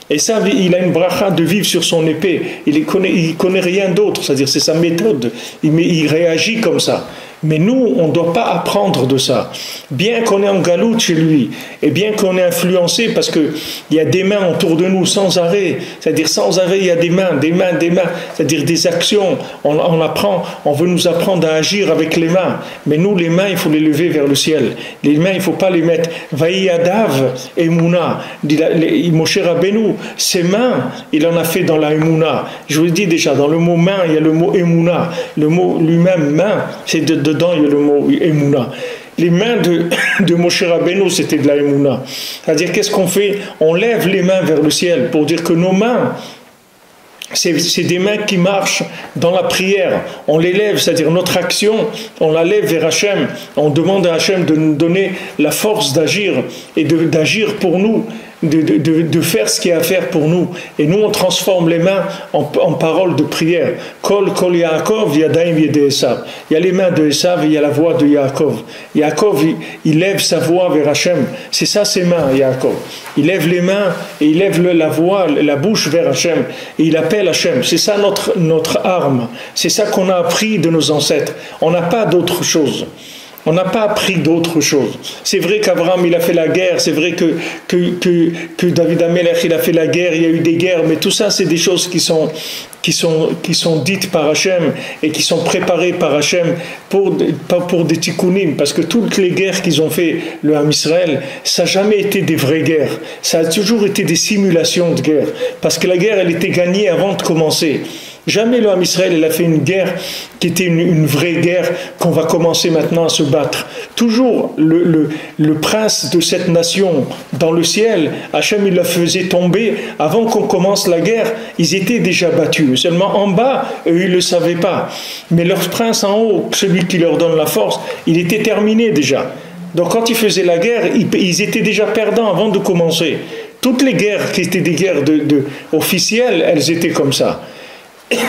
Esav il a une bracha de vivre sur son épée, il connaît rien d'autre, c'est-à-dire c'est sa méthode, il réagit comme ça. Mais nous, on ne doit pas apprendre de ça. Bien qu'on est en galoute chez lui, et bien qu'on est influencé, parce qu'il y a des mains autour de nous sans arrêt, c'est-à-dire sans arrêt, il y a des mains, c'est-à-dire des actions. On apprend, on veut nous apprendre à agir avec les mains. Mais nous, les mains, il faut les lever vers le ciel. Les mains, il ne faut pas les mettre. Vaïadav, Emouna, Moshe Rabbeinu, ses mains, il en a fait dans la Emouna. Je vous le dis déjà, dans le mot main, il y a le mot Emouna. Le mot lui-même, main, c'est dedans, il y a le mot Emouna. Les mains de Moshe Rabbeinu, c'était de la Emouna. C'est-à-dire, qu'est-ce qu'on fait? On lève les mains vers le ciel pour dire que nos mains, c'est des mains qui marchent dans la prière. On les lève, c'est-à-dire notre action, on la lève vers Hachem. On demande à Hachem de nous donner la force d'agir et d'agir pour nous, de faire ce qu'il y a à faire pour nous. Et nous, on transforme les mains en paroles de prière. Kol Yaakov, Yadaim Yede Esav. Il y a les mains de Esav et il y a la voix de Yaakov. Yaakov, il lève sa voix vers Hachem. C'est ça ses mains, Yaakov. Il lève les mains et il lève la voix, la bouche vers Hachem. Et il appelle Hachem. C'est ça notre arme. C'est ça qu'on a appris de nos ancêtres. On n'a pas d'autre chose. On n'a pas appris d'autre chose. C'est vrai qu'Abraham, il a fait la guerre. C'est vrai que David Amelech, il a fait la guerre. Il y a eu des guerres. Mais tout ça, c'est des choses qui sont dites par Hachem et qui sont préparées par Hachem pour des tikkunim. Parce que toutes les guerres qu'ils ont fait, le Ham Israël, ça n'a jamais été des vraies guerres. Ça a toujours été des simulations de guerre. Parce que la guerre, elle était gagnée avant de commencer. Jamais le Ham Israël il a fait une guerre qui était une vraie guerre qu'on va commencer maintenant à se battre. Toujours le prince de cette nation dans le ciel, Hachem il la faisait tomber avant qu'on commence la guerre, ils étaient déjà battus. Seulement en bas, eux ils ne le savaient pas. Mais leur prince en haut, celui qui leur donne la force, il était terminé déjà. Donc quand ils faisaient la guerre, ils étaient déjà perdants avant de commencer. Toutes les guerres qui étaient des guerres officielles, elles étaient comme ça.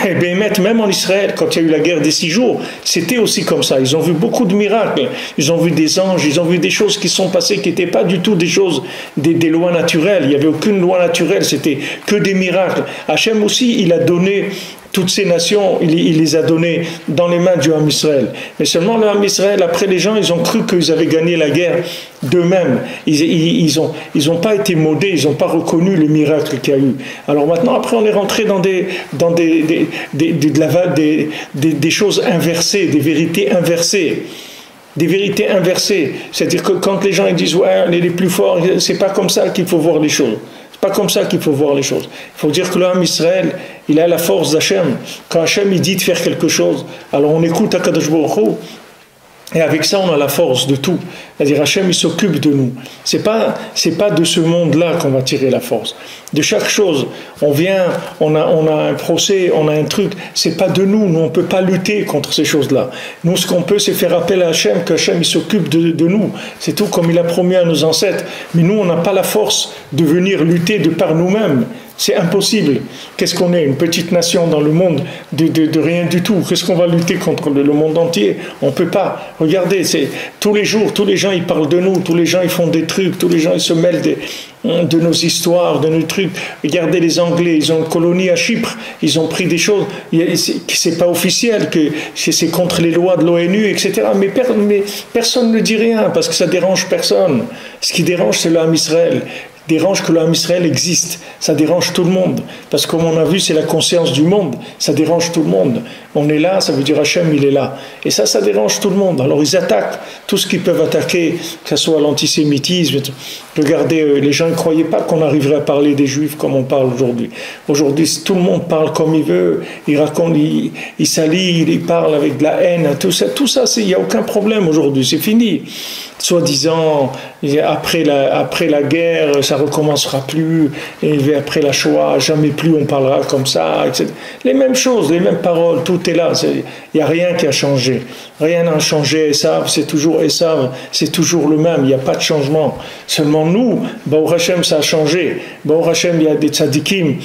Et bien, même en Israël, quand il y a eu la guerre des 6 jours, c'était aussi comme ça. Ils ont vu beaucoup de miracles. Ils ont vu des anges, ils ont vu des choses qui sont passées qui n'étaient pas du tout des choses, des lois naturelles. Il n'y avait aucune loi naturelle, c'était que des miracles. Hachem aussi, il a donné Toutes ces nations, il les a données dans les mains du Ham Israël. Mais seulement le Ham Israël, après les gens, ils ont cru qu'ils avaient gagné la guerre d'eux-mêmes. Ils ont pas été modés, ils n'ont pas reconnu le miracle qu'il y a eu. Alors maintenant, après, on est rentré dans des choses inversées, des vérités inversées. Des vérités inversées. C'est-à-dire que quand les gens ils disent « ouais, on est les plus forts », c'est pas comme ça qu'il faut voir les choses. C'est pas comme ça qu'il faut voir les choses. Il faut dire que l'homme Israël, il a la force d'Hachem. Quand Hachem il dit de faire quelque chose, alors on écoute Akadosh Baruch Hu, et avec ça, on a la force de tout. C'est-à-dire, Hachem, il s'occupe de nous. C'est pas de ce monde-là qu'on va tirer la force. De chaque chose, on vient, on a un procès, on a un truc. C'est pas de nous. Nous, on peut pas lutter contre ces choses-là. Nous, ce qu'on peut, c'est faire appel à Hachem, qu'Hachem, il s'occupe de nous. C'est tout comme il a promis à nos ancêtres. Mais nous, on n'a pas la force de venir lutter de par nous-mêmes. C'est impossible. Qu'est-ce qu'on est? Une petite nation dans le monde de rien du tout. Qu'est-ce qu'on va lutter contre le monde entier? On ne peut pas. Regardez, tous les jours, tous les gens ils parlent de nous, tous les gens ils font des trucs, tous les gens ils se mêlent de nos histoires, de nos trucs. Regardez les Anglais, ils ont une colonie à Chypre, ils ont pris des choses, c'est pas officiel, que c'est contre les lois de l'ONU, etc. Mais personne ne dit rien, parce que ça dérange personne. Ce qui dérange, c'est l'Am Israël. Dérange que l'Am Israël existe, ça dérange tout le monde, parce que comme on a vu, c'est la conscience du monde, ça dérange tout le monde. On est là, ça veut dire Hachem, il est là. Et ça dérange tout le monde. Alors ils attaquent tout ce qu'ils peuvent attaquer, que ce soit l'antisémitisme. Regardez, les gens ne croyaient pas qu'on arriverait à parler des Juifs comme on parle aujourd'hui. Aujourd'hui, tout le monde parle comme il veut, il raconte, il s'allie, il parle avec de la haine, tout ça, il n'y a aucun problème aujourd'hui, c'est fini. Soi-disant, après la guerre, ça recommencera plus, et après la Shoah, jamais plus on parlera comme ça, etc. Les mêmes choses, les mêmes paroles, tout est là, il n'y a rien qui a changé. Rien n'a changé, Esav, c'est toujours Esav, c'est toujours le même, il n'y a pas de changement. Seulement nous, Baruch Hashem, ça a changé. Baruch Hashem, il y a des tzadikim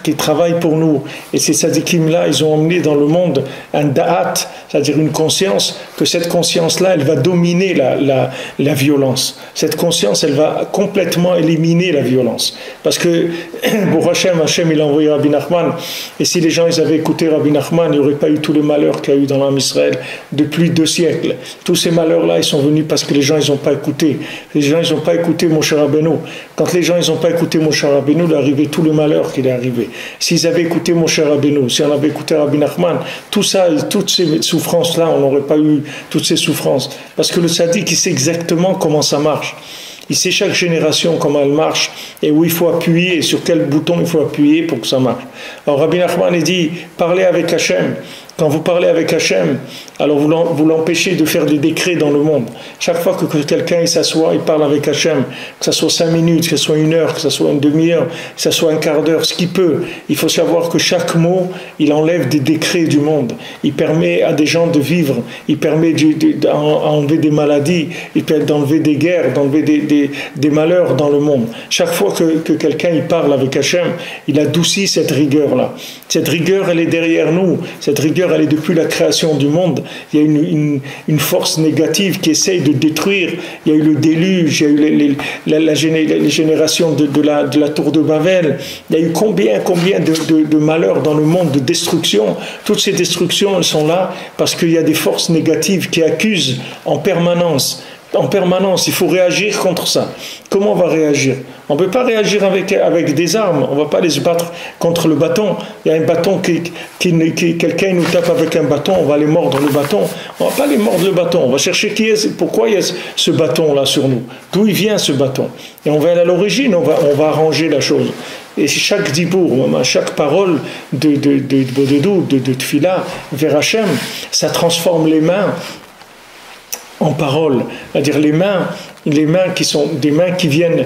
qui travaillent pour nous. Et ces tzadikim-là, ils ont emmené dans le monde un da'at, c'est-à-dire une conscience, que cette conscience-là, elle va dominer la violence. Cette conscience, elle va complètement éliminer la violence. Parce que, pour Hachem, il a envoyé Rabbi Nachman, et si les gens ils avaient écouté Rabbi Nachman, il n'y aurait pas eu tous les malheurs qu'il y a eu dans l'Am Israël depuis 2 siècles. Tous ces malheurs-là, ils sont venus parce que les gens, ils n'ont pas écouté. Les gens, ils n'ont pas écouté Moshe Rabbeinu. Quand les gens, ils n'ont pas écouté Moshe Rabbeinu, il est arrivé tous les malheurs qu'il est arrivé. S'ils avaient écouté Moshe Rabbeinu, si on avait écouté Rabbi Nachman, tout ça, toutes ces souffrances-là, on n'aurait pas eu toutes ces souffrances. Parce que le tzaddik, il sait exactement comment ça marche. Il sait chaque génération comment elle marche et où il faut appuyer, sur quel bouton il faut appuyer pour que ça marche. Alors Rabbi Nachman il dit, parlez avec Hachem. Quand vous parlez avec Hachem, alors vous l'empêchez de faire des décrets dans le monde. Chaque fois que quelqu'un s'assoit, il parle avec Hachem, que ce soit 5 minutes, que ce soit 1 heure, que ce soit une demi-heure, que ce soit un quart d'heure, ce qu'il peut. Il faut savoir que chaque mot, il enlève des décrets du monde. Il permet à des gens de vivre, il permet d'enlever des maladies, il permet d'enlever des guerres, d'enlever des malheurs dans le monde. Chaque fois que quelqu'un il parle avec Hachem, il adoucit cette rigueur-là. Cette rigueur, elle est derrière nous. Cette rigueur, elle est depuis la création du monde. Il y a une force négative qui essaye de détruire. Il y a eu le déluge, il y a eu les générations de la tour de Babel. Il y a eu combien de malheurs dans le monde, de destruction. Toutes ces destructions, elles sont là parce qu'il y a des forces négatives qui accusent en permanence. En permanence, il faut réagir contre ça. Comment on va réagir? On ne peut pas réagir avec des armes, on ne va pas les battre contre le bâton. Il y a un bâton quelqu'un nous tape avec un bâton, on va les mordre le bâton. On ne va pas les mordre le bâton, on va chercher pourquoi il y a ce bâton-là sur nous. D'où il vient ce bâton? Et on va aller à l'origine, on va arranger la chose. Et chaque dibour, chaque parole de tfila vers Hachem, ça transforme les mains en paroles, c'est-à-dire les mains qui sont des mains qui viennent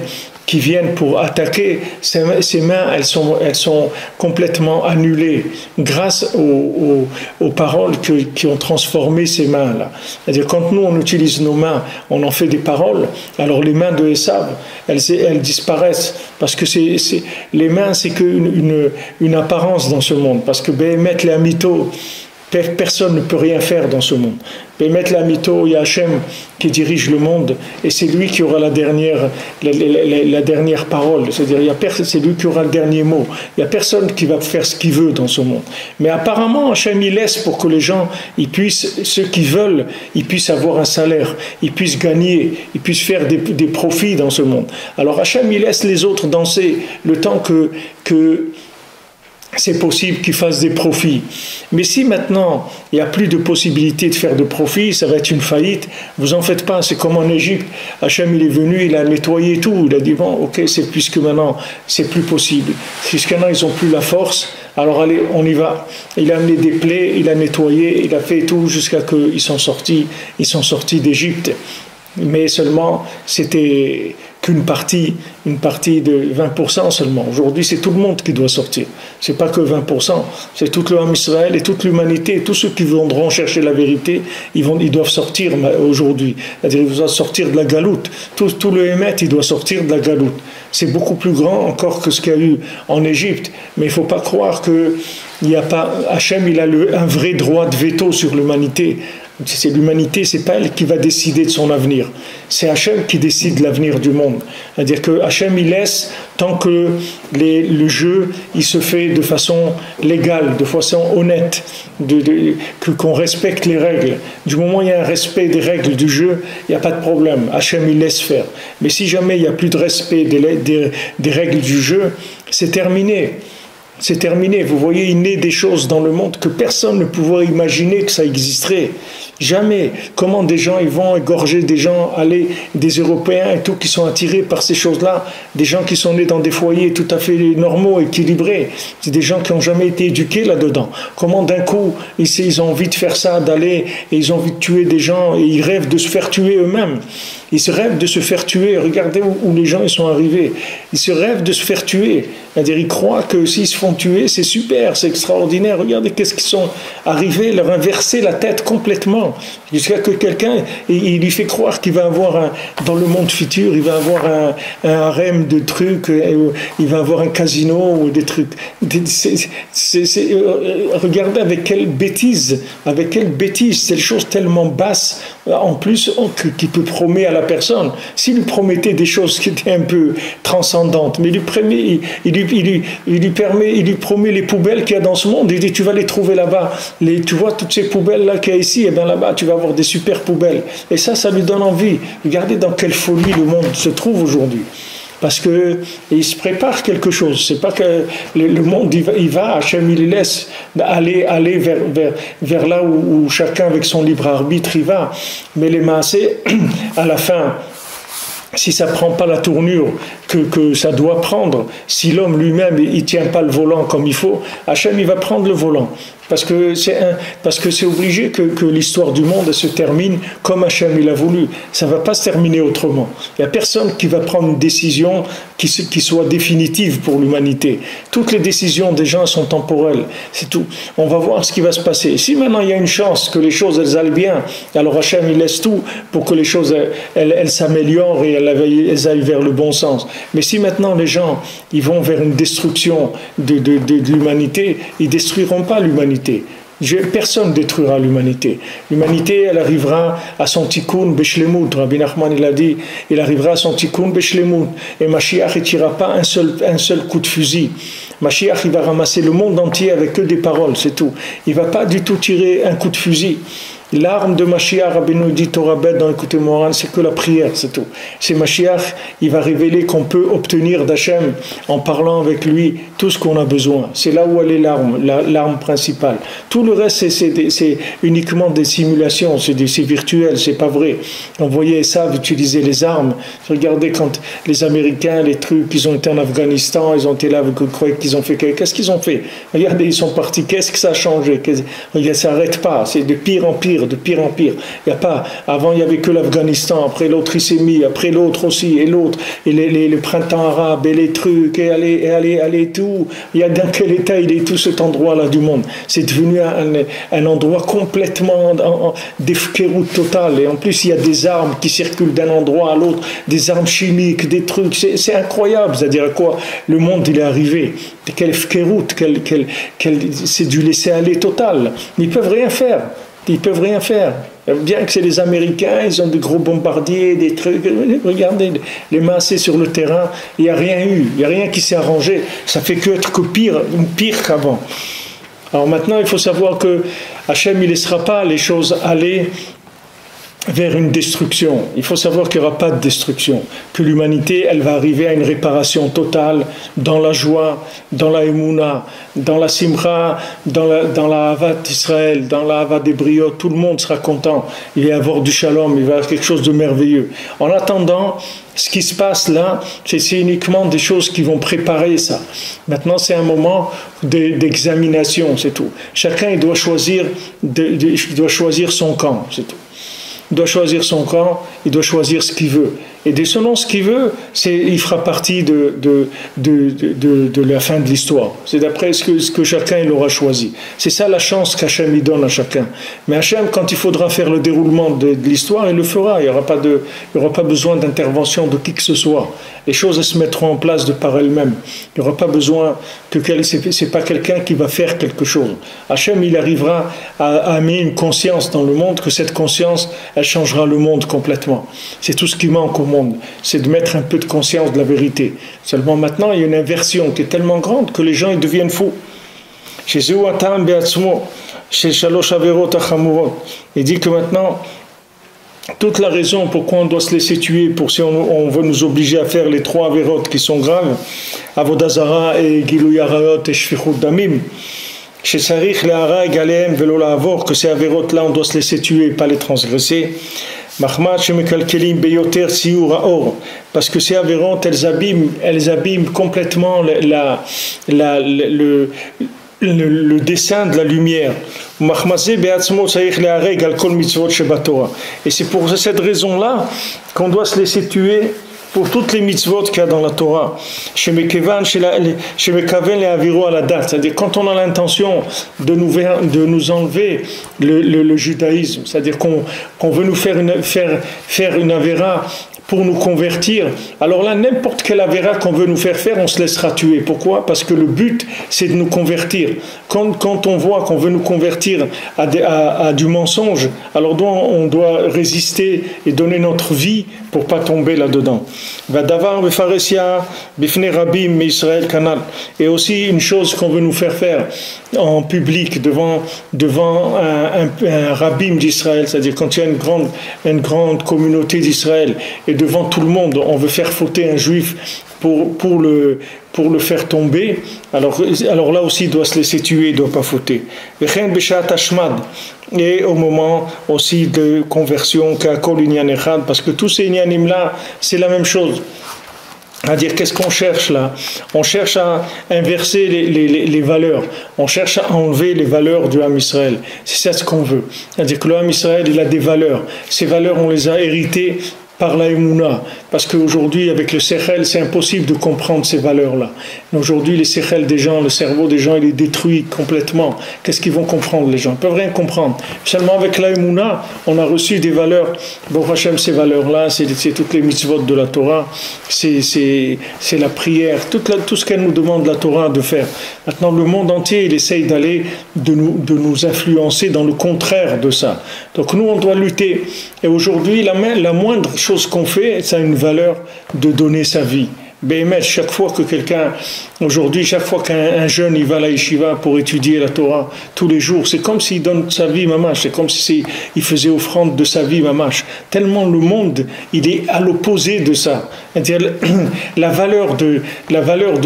pour attaquer, ces mains, elles sont complètement annulées grâce aux paroles qui ont transformé ces mains-là. C'est-à-dire quand nous, on utilise nos mains, on en fait des paroles, alors les mains de Esav, elles disparaissent, parce que les mains, c'est qu'une apparence dans ce monde, parce que Béhémet, les Amito, Personne ne peut rien faire dans ce monde. Bémet Lamito, il y a Hachem qui dirige le monde et c'est lui qui aura la dernière parole. C'est-à-dire, c'est lui qui aura le dernier mot. Il n'y a personne qui va faire ce qu'il veut dans ce monde. Mais apparemment, Hachem, il laisse pour que les gens, ceux qui veulent, ils puissent avoir un salaire, ils puissent gagner, ils puissent faire des profits dans ce monde. Alors Hachem, il laisse les autres danser le temps que c'est possible qu'ils fassent des profits. Mais si maintenant, il n'y a plus de possibilité de faire de profits, ça va être une faillite, vous en faites pas, c'est comme en Égypte. Hachem, il est venu, il a nettoyé tout, il a dit, bon, ok, c'est puisque maintenant, c'est plus possible. Puisque maintenant, ils n'ont plus la force, alors allez, on y va. Il a amené des plaies, il a nettoyé, il a fait tout jusqu'à ce qu'ils sont sortis d'Égypte. Mais seulement, c'était qu'une partie de 20% seulement. Aujourd'hui, c'est tout le monde qui doit sortir. C'est pas que 20%, c'est tout le Ham Israël et toute l'humanité. Tous ceux qui voudront chercher la vérité, ils doivent sortir aujourd'hui. C'est-à-dire, ils doivent sortir de la galoute. Tout le Hémet, il doit sortir de la galoute. C'est beaucoup plus grand encore que ce qu'il y a eu en Égypte. Mais il ne faut pas croire que Hachem, il a un vrai droit de veto sur l'humanité. C'est l'humanité, c'est pas elle qui va décider de son avenir. C'est Hachem qui décide de l'avenir du monde. C'est-à-dire que Hachem, il laisse tant que le jeu, il se fait de façon légale, de façon honnête, qu'on respecte les règles. Du moment où il y a un respect des règles du jeu, il n'y a pas de problème. Hachem, il laisse faire. Mais si jamais il n'y a plus de respect des règles du jeu, c'est terminé. C'est terminé. Vous voyez, il naît des choses dans le monde que personne ne pouvait imaginer que ça existerait. Jamais. Comment des gens ils vont égorger des gens, des Européens et tout, qui sont attirés par ces choses-là, des gens qui sont nés dans des foyers tout à fait normaux, équilibrés. C'est des gens qui n'ont jamais été éduqués là-dedans. Comment d'un coup, ils ont envie de faire ça, d'aller, et ils ont envie de tuer des gens, et ils rêvent de se faire tuer eux-mêmes. Ils se rêvent de se faire tuer. Regardez où les gens ils sont arrivés. Ils se rêvent de se faire tuer. C'est-à-dire, ils croient que s'ils se font tuer, c'est super, c'est extraordinaire. Regardez qu'est-ce qu'ils sont arrivés, leur inverser la tête complètement. Jusqu'à que quelqu'un, il lui fait croire qu'il va avoir, dans le monde futur, il va avoir un harem de trucs, il va avoir un casino ou des trucs. Regardez avec quelle bêtise. C'est des choses tellement basses, en plus, qui peut promettre à la personne. S'il lui promettait des choses qui étaient un peu transcendantes, mais il lui promet les poubelles qu'il y a dans ce monde. Il dit, tu vas les trouver là-bas. Tu vois toutes ces poubelles-là qu'il y a ici, et bien là-bas, tu vas avoir des super poubelles. Et ça lui donne envie. Regardez dans quelle folie le monde se trouve aujourd'hui. Parce qu'il se prépare quelque chose. C'est pas que le monde, il va, Hachem, il laisse aller vers là où chacun, avec son libre arbitre, il va. Mais les maasés, à la fin, si ça ne prend pas la tournure que ça doit prendre, si l'homme lui-même il tient pas le volant comme il faut, Hachem, il va prendre le volant. Parce que c'est obligé que l'histoire du monde se termine comme Hachem il a voulu. Ça ne va pas se terminer autrement. Il n'y a personne qui va prendre une décision qui soit définitive pour l'humanité. Toutes les décisions des gens sont temporelles. C'est tout. On va voir ce qui va se passer. Si maintenant il y a une chance que les choses elles aillent bien, alors Hachem il laisse tout pour que les choses elles s'améliorent et elles aillent vers le bon sens. Mais si maintenant les gens ils vont vers une destruction de l'humanité, ils ne détruiront pas l'humanité. Personne ne détruira l'humanité. L'humanité, elle arrivera à son tikkun beshlemut. Rabbi Nachman, il a dit, il arrivera à son tikkun beshlemut. Et Mashiach ne tirera pas un seul coup de fusil. Mashiach, il va ramasser le monde entier avec que des paroles, c'est tout. Il ne va pas du tout tirer un coup de fusil. L'arme de Mashiach, Rabbeinu dit Torah Bet dans Écoutez Moran, c'est que la prière, c'est tout. C'est Mashiach, il va révéler qu'on peut obtenir d'Hachem, en parlant avec lui, tout ce qu'on a besoin. C'est là où elle est l'arme principale. Tout le reste, c'est uniquement des simulations, c'est virtuel, c'est pas vrai. On voyait ça, utiliser les armes. Regardez quand les Américains, les trucs, ils ont été en Afghanistan, ils ont été là, vous croyez qu'ils ont fait qu'est-ce qu'ils ont fait? Regardez, ils sont partis, qu'est-ce que ça a changé? Regardez, ça n'arrête pas, c'est de pire en pire. de pire en pire. Il y a pas, avant il n'y avait que l'Afghanistan, après l'autre il s'est mis, après l'autre aussi, et l'autre, et le printemps arabe, et les trucs, et allez, tout. Il y a dans quel état il est tout cet endroit-là du monde. C'est devenu un endroit complètement d'efkéroute totale. Et en plus, il y a des armes qui circulent d'un endroit à l'autre, des armes chimiques, des trucs. C'est incroyable. C'est-à-dire à quoi le monde il est arrivé. Quelle efkéroute, c'est du laisser-aller total. Ils ne peuvent rien faire. Ils peuvent rien faire. Bien que c'est les Américains, ils ont des gros bombardiers, des trucs. Regardez les massés sur le terrain. Il n'y a rien eu. Il n'y a rien qui s'est arrangé. Ça fait que être que pire qu'avant. Alors maintenant, il faut savoir que Hachem, il ne laissera pas les choses aller vers une destruction. Il faut savoir qu'il n'y aura pas de destruction, que l'humanité, elle va arriver à une réparation totale dans la joie, dans la émouna, dans la simcha, dans la havat d'Israël, dans la havat des briotes. Tout le monde sera content. Il va y avoir du shalom, il va y avoir quelque chose de merveilleux. En attendant, ce qui se passe là, c'est uniquement des choses qui vont préparer ça. Maintenant, c'est un moment d'examination, c'est tout. Chacun, il doit choisir son camp, c'est tout. Il doit choisir son camp, il doit choisir ce qu'il veut. Et selon ce qu'il veut, il fera partie de la fin de l'histoire. C'est d'après ce que chacun il aura choisi. C'est ça la chance qu'Hachem donne à chacun. Mais Hachem, quand il faudra faire le déroulement de l'histoire, il le fera. Il n'y aura pas besoin d'intervention de qui que ce soit. Les choses elles se mettront en place de par elles-mêmes. Il n'y aura pas besoin c'est pas quelqu'un qui va faire quelque chose. Hachem, il arrivera à amener une conscience dans le monde, que cette conscience, elle changera le monde complètement. C'est tout ce qui manque au monde, c'est de mettre un peu de conscience de la vérité. Seulement maintenant, il y a une inversion qui est tellement grande que les gens ils deviennent fous. Il dit que maintenant, toute la raison pourquoi on doit se laisser tuer, pour si on veut nous obliger à faire les 3 avérotes qui sont graves, Avodah Zara et Gilui Arayot et Shfichut Damim, que ces avérotes-là, on doit se laisser tuer et pas les transgresser. Parce que ces avérotes, elles abîment complètement le dessin de la lumière. Et c'est pour cette raison-là qu'on doit se laisser tuer pour toutes les mitzvot qu'il y a dans la Torah. C'est-à-dire quand on a l'intention de nous enlever le judaïsme, c'est-à-dire qu'on veut nous faire une avéra pour nous convertir, alors là, n'importe quelle avéra qu'on veut nous faire, on se laissera tuer. Pourquoi? Parce que le but, c'est de nous convertir. Quand on voit qu'on veut nous convertir à du mensonge, alors on doit résister et donner notre vie pour pas tomber là-dedans. Et aussi une chose qu'on veut nous faire en public devant un rabbin d'Israël, c'est-à-dire quand il y a une grande communauté d'Israël et devant tout le monde, on veut faire fauter un juif pour le faire tomber, alors là aussi il doit se laisser tuer, il ne doit pas fauter. Et au moment aussi de conversion, parce que tous ces inyanim là, c'est la même chose. C'est-à-dire, qu'est-ce qu'on cherche là? On cherche à inverser les valeurs. On cherche à enlever les valeurs du Ham Israël. C'est ça ce qu'on veut. C'est-à-dire que le Ham Israël, il a des valeurs. Ces valeurs, on les a héritées par la Emouna, parce qu'aujourd'hui avec le Sechel c'est impossible de comprendre ces valeurs-là. Aujourd'hui les Sechel des gens, le cerveau des gens il est détruit complètement. Qu'est-ce qu'ils vont comprendre les gens? Ils ne peuvent rien comprendre. Seulement avec la Emouna on a reçu des valeurs. Bon Hachem, ces valeurs-là c'est toutes les mitzvot de la Torah, c'est la prière, tout ce qu'elle nous demande la Torah de faire. Maintenant le monde entier il essaye d'aller de nous influencer dans le contraire de ça. Donc nous on doit lutter. Et aujourd'hui la moindre chose qu'on fait, ça a une valeur de donner sa vie. Béhémet, chaque fois que chaque fois qu'un jeune il va à la yeshiva pour étudier la Torah tous les jours, c'est comme s'il donne sa vie mamash, c'est comme s'il faisait offrande de sa vie mamash. Tellement le monde, il est à l'opposé de ça. C'est-à-dire, la valeur de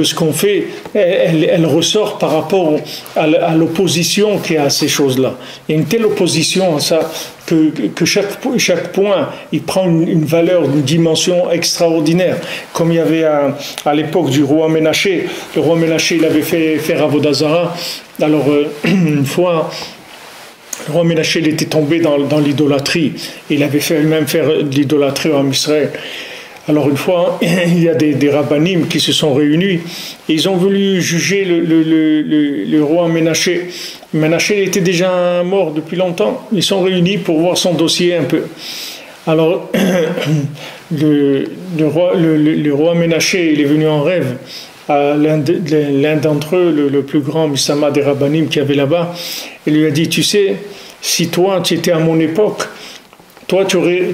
ce qu'on fait, elle ressort par rapport à l'opposition qu'il y a à ces choses-là. Il y a une telle opposition à ça que chaque point, il prend une valeur, une dimension extraordinaire. Comme il y avait à l'époque du roi Ménaché. Le roi Ménaché, il avait fait faire Avodah Zara. Alors, une fois, Le roi Ménaché, il était tombé dans l'idolâtrie. Il avait même fait de l'idolâtrie en Israël. Alors une fois, il y a des rabbinim qui se sont réunis et ils ont voulu juger le roi Ménaché. Ménaché était déjà mort depuis longtemps. Ils sont réunis pour voir son dossier un peu. Alors le roi Ménaché, il est venu en rêve à l'un d'entre eux, le plus grand Missama des rabbinim qu'il y avait là-bas. Il lui a dit, tu sais, si toi tu étais à mon époque, toi, tu aurais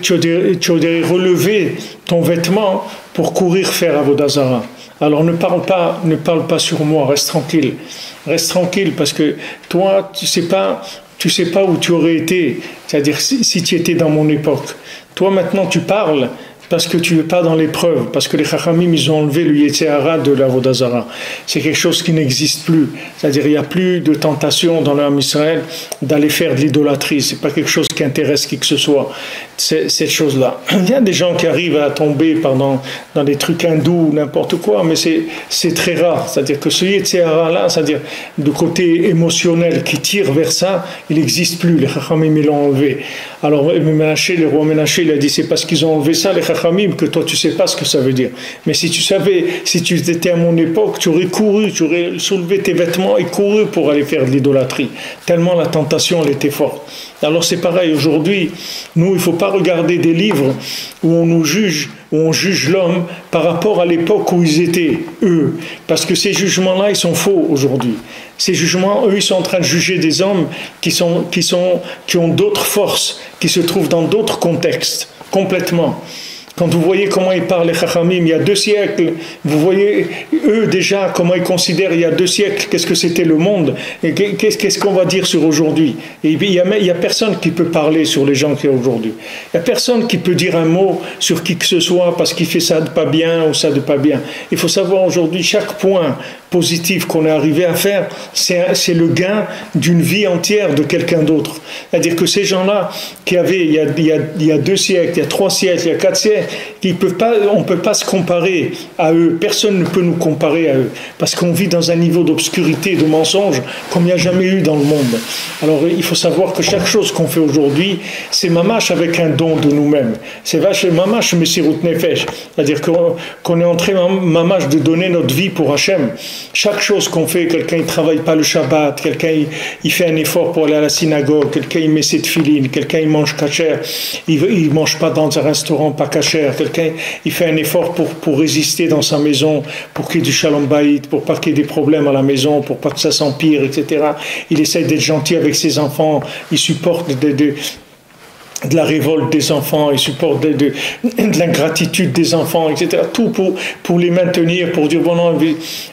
relevé ton vêtement pour courir faire Avodah Zara. Alors ne parle pas sur moi, reste tranquille, parce que toi, tu sais pas où tu aurais été, c'est-à-dire si tu étais dans mon époque. Toi, maintenant, tu parles parce que tu n'es pas dans l'épreuve, parce que les Chachamim, ils ont enlevé le Yetzer Hara de l'Avodah Zara. C'est quelque chose qui n'existe plus. C'est-à-dire, il n'y a plus de tentation dans l'âme Israël d'aller faire de l'idolâtrie. Ce n'est pas quelque chose qui intéresse qui que ce soit, cette chose-là. Il y a des gens qui arrivent à tomber dans des trucs hindous, n'importe quoi, mais c'est très rare. C'est-à-dire que ce Yetzer Hara-là, c'est-à-dire le côté émotionnel qui tire vers ça, il n'existe plus. Les Chachamim, ils l'ont enlevé. Alors, le roi Ménaché, il a dit, c'est parce qu'ils ont enlevé ça, les Chachamim, que toi, tu ne sais pas ce que ça veut dire. Mais si tu savais, si tu étais à mon époque, tu aurais couru, tu aurais soulevé tes vêtements et couru pour aller faire de l'idolâtrie. Tellement la tentation, elle était forte. Alors, c'est pareil, aujourd'hui, nous, il ne faut pas regarder des livres où on nous juge, où on juge l'homme par rapport à l'époque où ils étaient, eux. Parce que ces jugements-là, ils sont faux aujourd'hui. Ces jugements, eux, ils sont en train de juger des hommes qui ont d'autres forces, qui se trouvent dans d'autres contextes, complètement. Quand vous voyez comment ils parlent les Chachamim il y a 2 siècles, vous voyez eux déjà comment ils considèrent il y a 2 siècles qu'est-ce que c'était le monde et qu'est-ce qu'on va dire sur aujourd'hui. Et il y a personne qui peut parler sur les gens qui sont aujourd'hui. Il y a personne qui peut dire un mot sur qui que ce soit parce qu'il fait ça de pas bien ou ça de pas bien. Il faut savoir aujourd'hui chaque point positif qu'on est arrivé à faire, c'est le gain d'une vie entière de quelqu'un d'autre. C'est-à-dire que ces gens-là qui avaient il y a 2 siècles, il y a 3 siècles, il y a 4 siècles, on ne peut pas se comparer à eux. Personne ne peut nous comparer à eux. Parce qu'on vit dans un niveau d'obscurité, de mensonge, comme il n'y a jamais eu dans le monde. Alors il faut savoir que chaque chose qu'on fait aujourd'hui, c'est mamash avec un don de nous-mêmes. C'est mamash mesirut nefesh. C'est-à-dire qu'on est en train mamash de donner notre vie pour Hachem. Chaque chose qu'on fait, quelqu'un il travaille pas le Shabbat, quelqu'un il fait un effort pour aller à la synagogue, quelqu'un il met ses tefilines, quelqu'un il mange kasher, il mange pas dans un restaurant pas kasher, quelqu'un il fait un effort pour résister dans sa maison, pour qu'il y ait du shalom bayit, pour pas qu'il y ait des problèmes à la maison, pour pas que ça s'empire, etc. Il essaie d'être gentil avec ses enfants, il supporte de la révolte des enfants, il supporte de l'ingratitude des enfants, etc. Tout pour les maintenir, pour dire, bon non,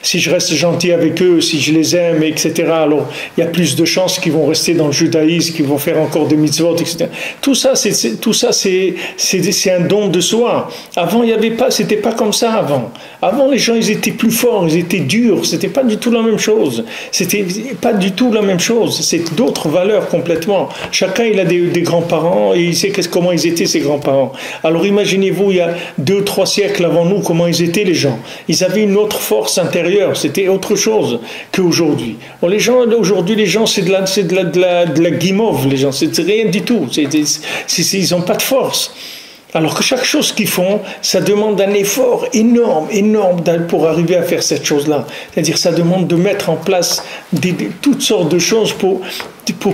si je reste gentil avec eux, si je les aime, etc., alors il y a plus de chances qu'ils vont rester dans le judaïsme, qu'ils vont faire encore des mitzvot, etc. Tout ça, c'est un don de soi. Avant, c'était pas comme ça avant. Avant, les gens, ils étaient plus forts, ils étaient durs, c'était pas du tout la même chose. C'était pas du tout la même chose. C'est d'autres valeurs complètement. Chacun, il a des grands-parents, et il sait comment ils étaient, ses grands-parents. Alors imaginez-vous, il y a 2-3 siècles avant nous, comment ils étaient les gens. Ils avaient une autre force intérieure, c'était autre chose qu'aujourd'hui. Bon, aujourd'hui, les gens, c'est de la guimauve, les gens, c'est rien du tout. Ils n'ont pas de force. Alors que chaque chose qu'ils font, ça demande un effort énorme pour arriver à faire cette chose-là. C'est-à-dire, ça demande de mettre en place toutes sortes de choses pour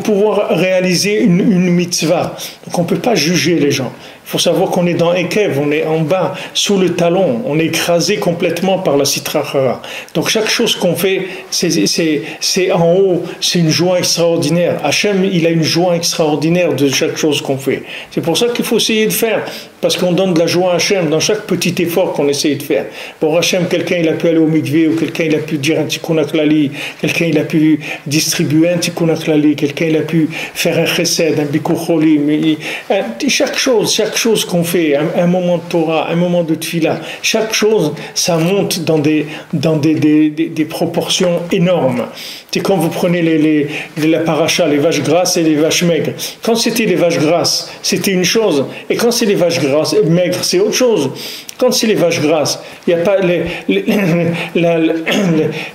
pouvoir réaliser une mitzvah. Donc on ne peut pas juger les gens. Il faut savoir qu'on est dans Ekev, on est en bas, sous le talon, on est écrasé complètement par la Sitra Achara. Donc chaque chose qu'on fait, c'est en haut, c'est une joie extraordinaire. Hachem, il a une joie extraordinaire de chaque chose qu'on fait. C'est pour ça qu'il faut essayer de faire, parce qu'on donne de la joie à Hachem dans chaque petit effort qu'on essaye de faire. Pour Hachem, quelqu'un il a pu aller au mikvé, ou quelqu'un il a pu dire un tikkun haklali, quelqu'un il a pu distribuer un tikkun haklali, quelqu'un il a pu faire un chesed, un bikur cholim. Chaque chose qu'on fait, un moment de Torah, un moment de Tfila, chaque chose, ça monte dans des proportions énormes. C'est quand vous prenez la paracha, les vaches grasses et les vaches maigres. Quand c'était les vaches grasses, c'était une chose, et quand c'est les vaches grasses, maigres, c'est autre chose. Quand c'est les vaches grasses, il n'y a pas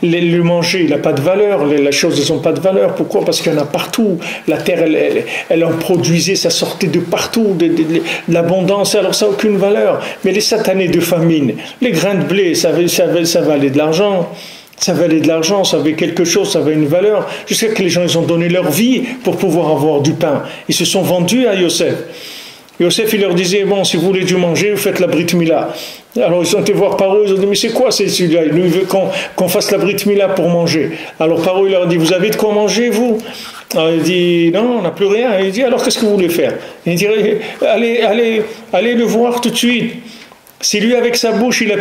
le manger, il n'a pas de valeur, les choses n'ont pas de valeur. Pourquoi? Parce qu'il y en a partout. La terre, elle en produisait, ça sortait de partout, de l'abondance, alors ça n'a aucune valeur. Mais les satanés de famine, les grains de blé, ça valait de l'argent. Ça valait de l'argent, ça avait quelque chose, ça avait une valeur. Jusqu'à que les gens ils ont donné leur vie pour pouvoir avoir du pain. Ils se sont vendus à Yosef. Yosef, il leur disait, bon, si vous voulez du manger, vous faites la Brit Mila. Alors ils sont été voir Paro, ils ont dit, mais c'est quoi celui-là? Il veut qu'on fasse la Brit Mila pour manger. Alors Paro, il leur dit, vous avez de quoi manger, vous? Alors il dit, non, on n'a plus rien. Il dit, alors qu'est-ce que vous voulez faire? Il dit, allez le voir tout de suite. Si lui, avec sa bouche, il a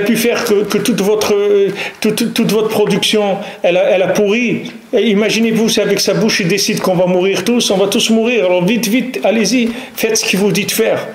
pu faire que toute votre production, elle a pourri. Imaginez-vous, si avec sa bouche, il décide qu'on va mourir tous, on va tous mourir. Alors vite, allez-y, faites ce qu'il vous dit de faire.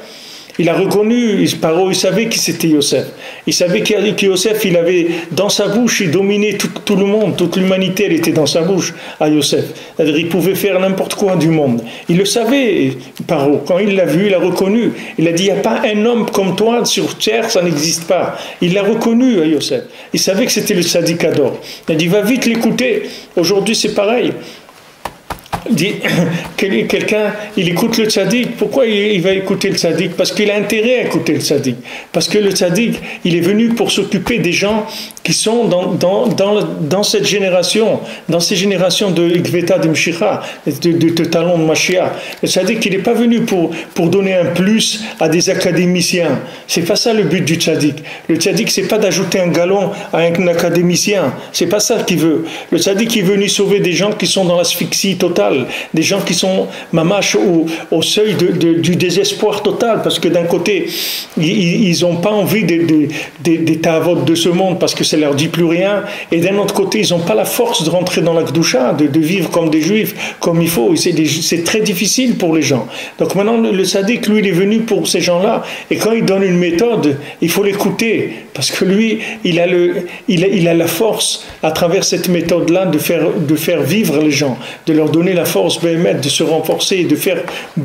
Il a reconnu, Paro, il savait qui c'était Yosef. Il savait que Yosef, il avait dans sa bouche, il dominait tout le monde, toute l'humanité, elle était dans sa bouche à Yosef. C'est-à-dire, il pouvait faire n'importe quoi du monde. Il le savait, Paro. Quand il l'a vu, il l'a reconnu. Il a dit, il n'y a pas un homme comme toi sur terre, ça n'existe pas. Il l'a reconnu à Yosef. Il savait que c'était le Tzadikador. Il a dit, va vite l'écouter. Aujourd'hui, c'est pareil. Quelqu'un, il écoute le tzaddik. Pourquoi il va écouter le tzaddik? Parce qu'il a intérêt à écouter le tzaddik. Parce que le tzaddik, il est venu pour s'occuper des gens qui sont dans cette génération, dans ces générations de Gveta de Mshicha, de talon de Mashiach. Le tzaddik, il n'est pas venu pour donner un plus à des académiciens. C'est pas ça le but du tzaddik. Le tzaddik, c'est pas d'ajouter un galon à un académicien. C'est pas ça qu'il veut. Le tzaddik est venu sauver des gens qui sont dans l'asphyxie totale. Des gens qui sont mamash au seuil du désespoir total, parce que d'un côté ils n'ont pas envie des tavot de ce monde parce que ça leur dit plus rien, et d'un autre côté ils n'ont pas la force de rentrer dans la Kedusha, de vivre comme des juifs comme il faut. C'est très difficile pour les gens. Donc maintenant le tzaddik, lui, il est venu pour ces gens-là, et quand il donne une méthode, il faut l'écouter, parce que lui il a la force à travers cette méthode-là de faire vivre les gens, de leur donner la force de se renforcer, de faire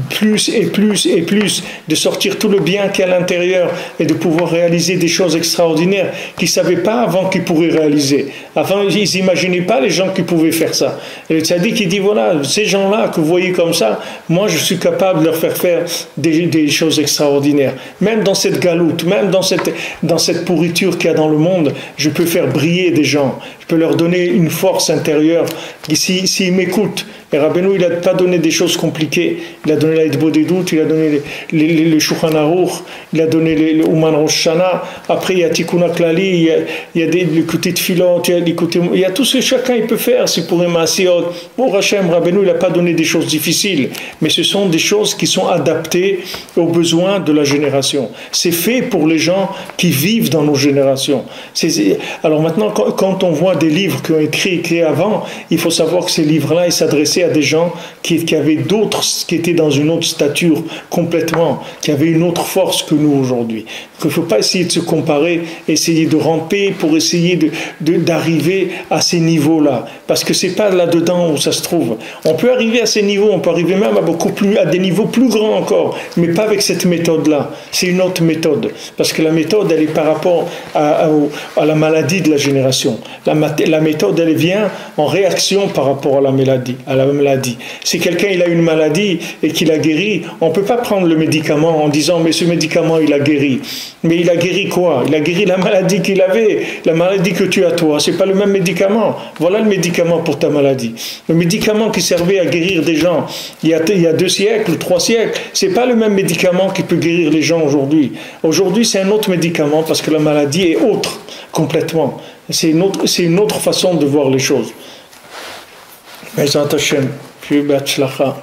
plus et plus et plus, de sortir tout le bien qu'il y a à l'intérieur et de pouvoir réaliser des choses extraordinaires qu'ils ne savaient pas avant qu'ils pourraient réaliser. Avant, ils n'imaginaient pas les gens qui pouvaient faire ça. Et le tzaddik, il dit, voilà, ces gens-là que vous voyez comme ça, moi je suis capable de leur faire des choses extraordinaires. Même dans cette galoute, même dans cette pourriture qu'il y a dans le monde, je peux faire briller des gens. Je peux leur donner une force intérieure. S'ils m'écoutent, et Rabbeinu, il n'a pas donné des choses compliquées. Il a donné la Hitbodedut, il a donné le Shulchan Aruch, il a donné le Uman Rosh Shana. Après, il y a Tikkun Klali, il y a le côté de Filot, il y a tout ce que chacun il peut faire. C'est pour les Maasiot. Bon, Hachem, Rabbeinu, il n'a pas donné des choses difficiles, mais ce sont des choses qui sont adaptées aux besoins de la génération. C'est fait pour les gens qui vivent dans nos générations. Alors maintenant, quand on voit des livres qui ont été écrits avant, il faut savoir que ces livres-là, ils s'adressaient à des gens qui avaient d'autres, qui étaient dans une autre stature complètement, qui avaient une autre force que nous aujourd'hui. Il ne faut pas essayer de se comparer, essayer de ramper pour essayer d'arriver à ces niveaux-là, parce que c'est pas là-dedans où ça se trouve. On peut arriver à ces niveaux, on peut arriver même à des niveaux plus grands encore, mais pas avec cette méthode-là. C'est une autre méthode, parce que la méthode, elle est par rapport à la maladie de la génération. La méthode, elle vient en réaction par rapport à la maladie. Si quelqu'un il a une maladie et qu'il a guéri, on ne peut pas prendre le médicament en disant mais ce médicament il a guéri. Mais il a guéri quoi? Il a guéri la maladie qu'il avait, la maladie que tu as toi. C'est pas le même médicament. Voilà le médicament pour ta maladie. Le médicament qui servait à guérir des gens il y a 2 siècles, 3 siècles, c'est pas le même médicament qui peut guérir les gens aujourd'hui. Aujourd'hui c'est un autre médicament parce que la maladie est autre complètement. C'est une autre façon de voir les choses. Bezrat Hashem, puis Be'atzlacha.